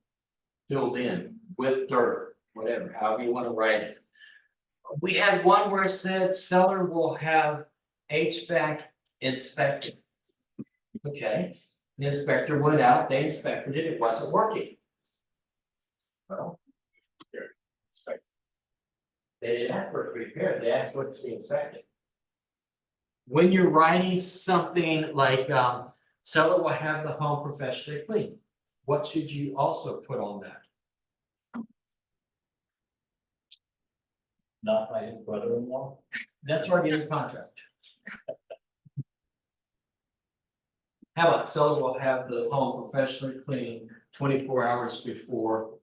filled in with dirt, whatever, however you want to write it. We had one where it said seller will have HVAC inspected. Okay, the inspector went out, they inspected it, it wasn't working. Well. They didn't ask for it to be repaired, they asked for it to be inspected. When you're writing something like, seller will have the home professionally cleaned, what should you also put on that? Not my brother-in-law. That's already in the contract. How about seller will have the home professionally cleaned 24 hours before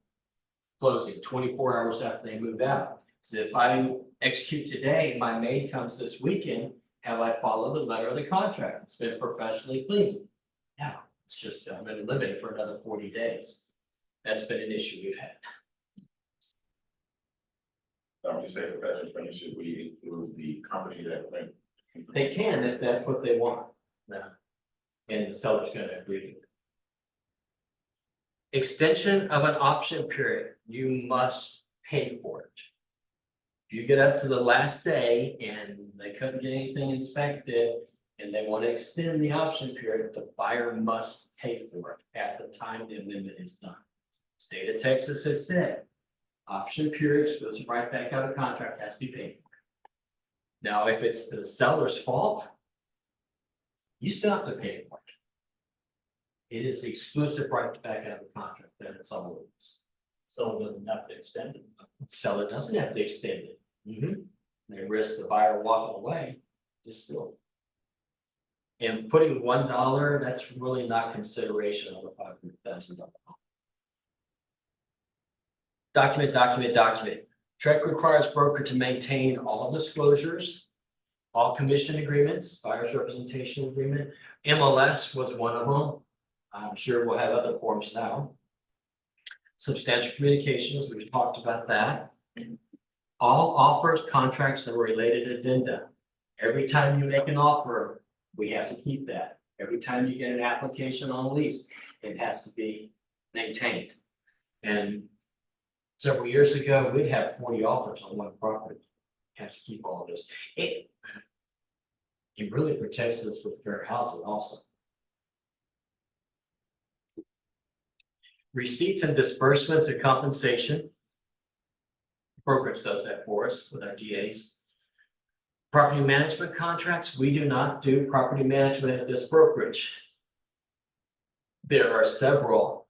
closing, 24 hours after they move out. So if I execute today, my maid comes this weekend, have I followed the letter of the contract? It's been professionally cleaned. Now, it's just, I'm gonna live in it for another 40 days. That's been an issue we've had. Now, when you say professional training, should we include the company that went? They can if that's what they want. Now, and the seller's gonna agree. Extension of an option period, you must pay for it. If you get up to the last day and they couldn't get anything inspected and they want to extend the option period, the buyer must pay for it at the time the amendment is done. State of Texas has said, option periods goes right back out of contract, has to be paid for. Now, if it's the seller's fault, you still have to pay for it. It is the exclusive right to back out of the contract, then it's all it is. So it doesn't have to extend it. Seller doesn't have to extend it. They risk the buyer walking away, just still. And putting $1, that's really not consideration of a $500,000. Document. TREC requires broker to maintain all disclosures, all commission agreements, buyer's representation agreement. MLS was one of them. I'm sure we'll have other forms now. Substantial communications, we've talked about that. All offers, contracts, and related addenda. Every time you make an offer, we have to keep that. Every time you get an application on a lease, it has to be maintained. And several years ago, we'd have 40 offers on one property. Have to keep all of this. It really protects us with fair housing also. Receipts and disbursements of compensation. Brokerage does that for us with our DAs. Property management contracts, we do not do property management at this brokerage. There are several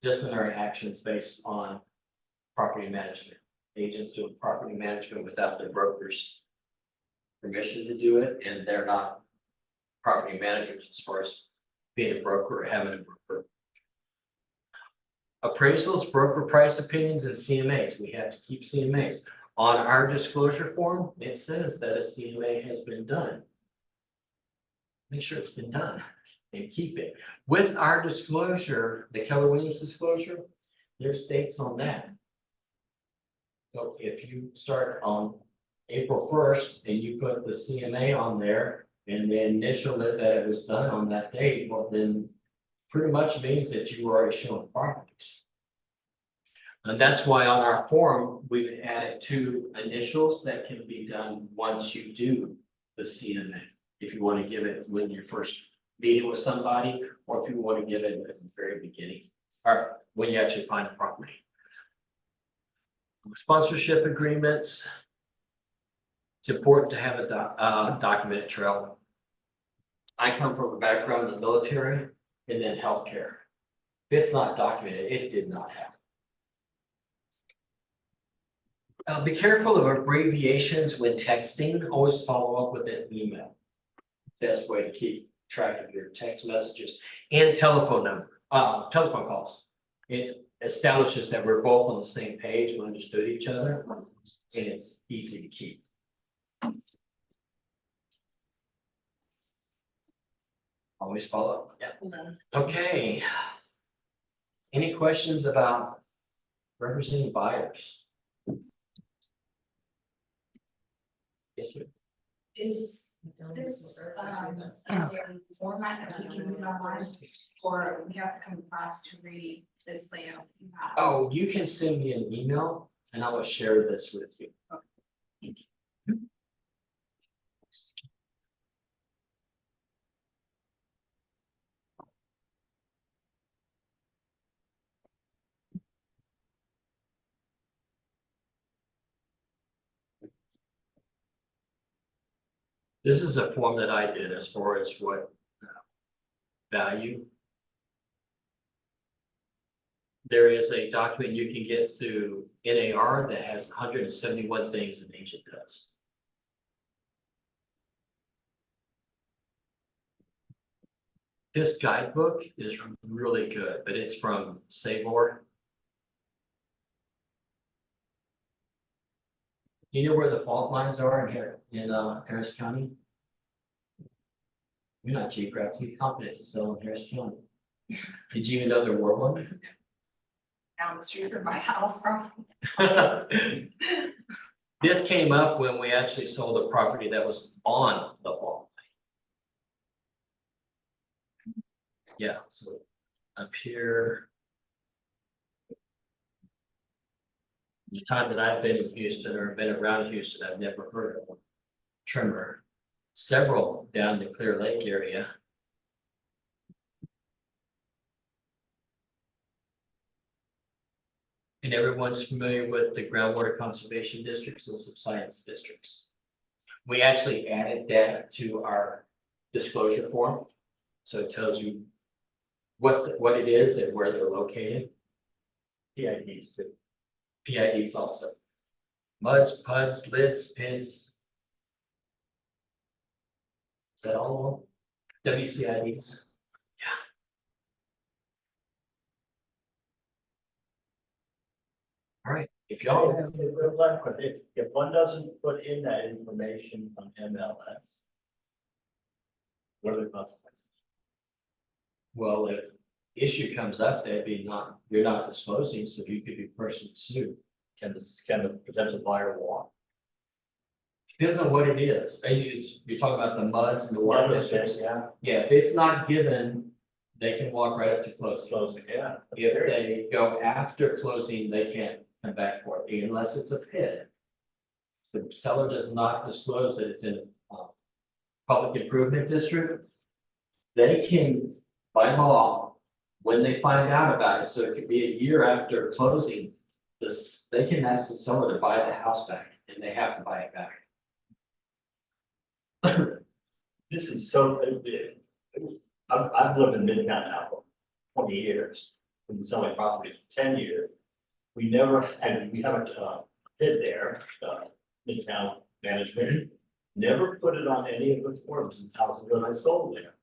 disciplinary actions based on property management. Agents doing property management without their brokers' permission to do it, and they're not property managers as far as being a broker or having a broker. Appraisals, broker price opinions, and CMAs. We have to keep CMAs. On our disclosure form, it says that a CMA has been done. Make sure it's been done and keep it. With our disclosure, the Keller Williams disclosure, there's dates on that. So if you start on April 1st and you put the CMA on there and then initial it that it was done on that date, well then pretty much means that you were already showing properties. And that's why on our form, we've added 2 initials that can be done once you do the CMA. If you want to give it when you're first meeting with somebody, or if you want to give it at the very beginning, or when you actually find a property. Sponsorship agreements. It's important to have a documented trail. I come from a background in the military and then healthcare. If it's not documented, it did not happen. Be careful of abbreviations when texting. Always follow up with an email. Best way to keep track of your text messages and telephone calls. It establishes that we're both on the same page, we understood each other, and it's easy to keep. Always follow up. Yeah. Okay. Any questions about representing buyers? Yes, ma'am. Is this, a format that we can read online, or we have to come to class to read this layout? you have? Oh, you can send me an email and I will share this with you. This is a form that I did as far as what value. There is a document you can get through NAR that has 171 things an agent does. This guidebook is really good, but it's from Sabor. You know where the fault lines are in here in Harris County? You're not geographically competent to sell in Harris County. Did you even know there were one? Down the street from my house, probably. This came up when we actually sold a property that was on the fault line. Yeah, so up here. The time that I've been in Houston or been around Houston, I've never heard of a tremor. Several down the Clear Lake area. And everyone's familiar with the groundwater conservation districts and subsidence districts. We actually added that to our disclosure form. So it tells you what it is and where they're located. PIDs too. PIDs also. Muds, PUDs, lids, pins. Is that all of them? WCIDs. All right, if y'all have, If one doesn't put in that information on MLS. What are the consequences? well, if issue comes up, that'd be not, you're not disclosing, so you could be personally sued. Can the potential buyer walk? Depends on what it is. You're talking about the muds and the water districts. Yeah, Yeah, if it's not given, they can walk right up to closing. closing, yeah. that's If serious. they go after closing, they can't come back for it unless it's a PID. The seller does not disclose that it's in a public improvement district. They can, by law, when they find out about it, so it could be a year after closing, they can ask the seller to buy the house back and they have to buy it back. This is so, I've lived in Midtown now for 20 years, been selling property for 10 years. We haven't bid there, Midtown management, never put it on any of the forms in houses that I sold there.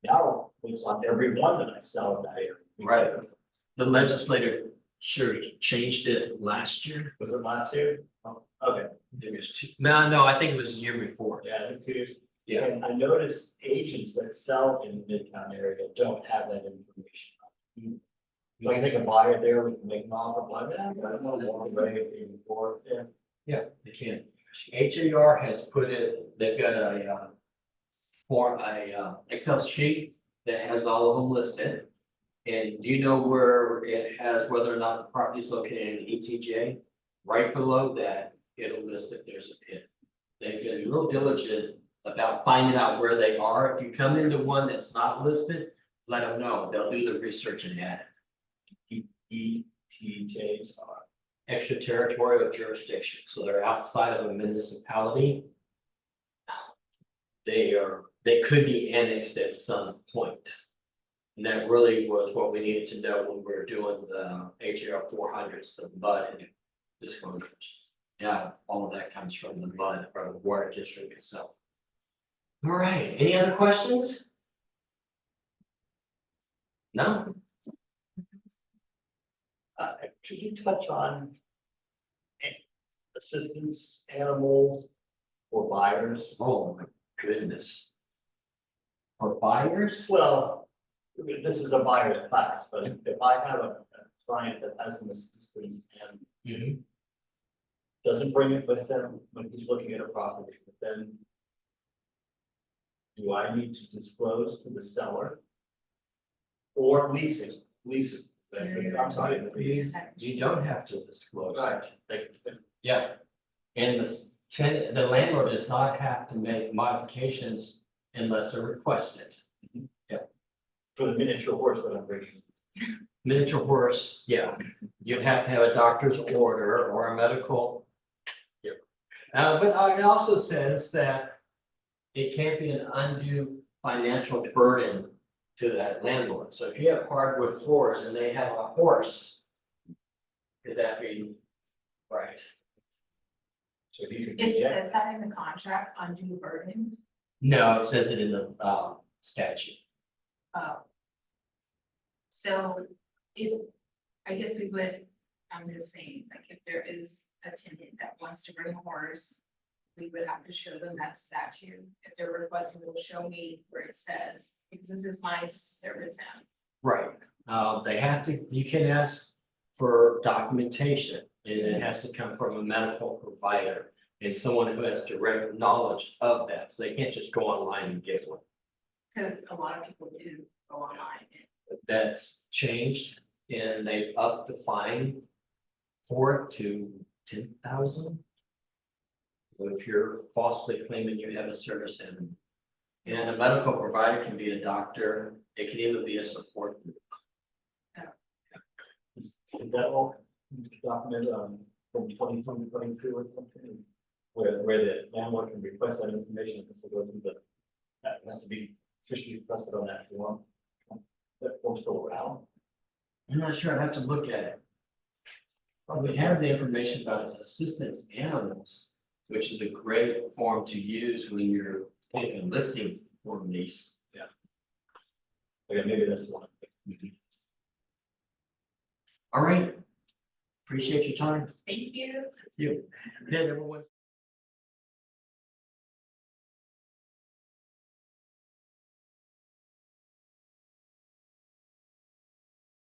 Now, it's on every one that I sell in that area. Right. The legislator sure changed it last year. Was it last year? Oh, okay, It was two, no, I think it was the year before. yeah, it's good. Yeah. And I noticed agents that sell in the Midtown area don't have that information. So I think a buyer there, we can make an offer like that, I don't know, walk away before, yeah. Yeah, they can. HAR has put it, they've got a Excel sheet that has all of them listed. And do you know where it has whether or not the property is located in ETJ? Right below that, it'll list if there's a pit. They've been real diligent about finding out where they are. If you come into one that's not listed, let them know. They'll do the research and add it. ETJs are. Extraterritorial jurisdiction, so they're outside of a municipality. They could be annexed at some point. And that really was what we needed to know when we were doing the HAR 400s, the MUD and disclosures. Yeah, all of that comes from the MUD or the water district itself. All right, any other questions? No? Could you touch on assistance animals for buyers? Oh my goodness. For buyers? Well, this is a buyer's class, but if I have a client that has an assistance and doesn't bring it with them when he's looking at a property, but then do I need to disclose to the seller? Or leases, I'm sorry, the lease. You don't have to disclose. Right, like, Yeah, and tenant, the landlord does not have to make modifications unless they're requested. for the miniature horse that I'm bringing. Miniature horse, yeah, you'd have to have a doctor's order or a medical. Yep. But it also says that it can't be an undue financial burden to that landlord. So if you have hardwood floors and they have a horse, could that be right? So he could, Is, yeah, is that in the contract, undue burden? No, it says it in the statute. So if, I guess we would, I'm just saying, like, if there is a tenant that wants to bring a horse, we would have to show them that statute. If they're requesting, they'll show me where it says, because this is my service now. Right, they have to, you can ask for documentation, and it has to come from a medical provider. And someone who has direct knowledge of that, so they can't just go online and get one. Because a lot of people do go online. That's changed, and they've upped the fine for it to 10,000. So if you're falsely claiming you have a service animal. And a medical provider can be a doctor, it can even be a support group. is that all documented from 2022 or something? Where the landlord can request that information, has to go through the, that has to be officially requested on that form. That form's still around. I'm not sure, I'd have to look at it. But we have the information about his assistance animals, which is a great form to use when you're taking a listing for lease. Yeah. Okay, maybe that's the one. All right. Appreciate your time. Thank you. You. Then everyone's.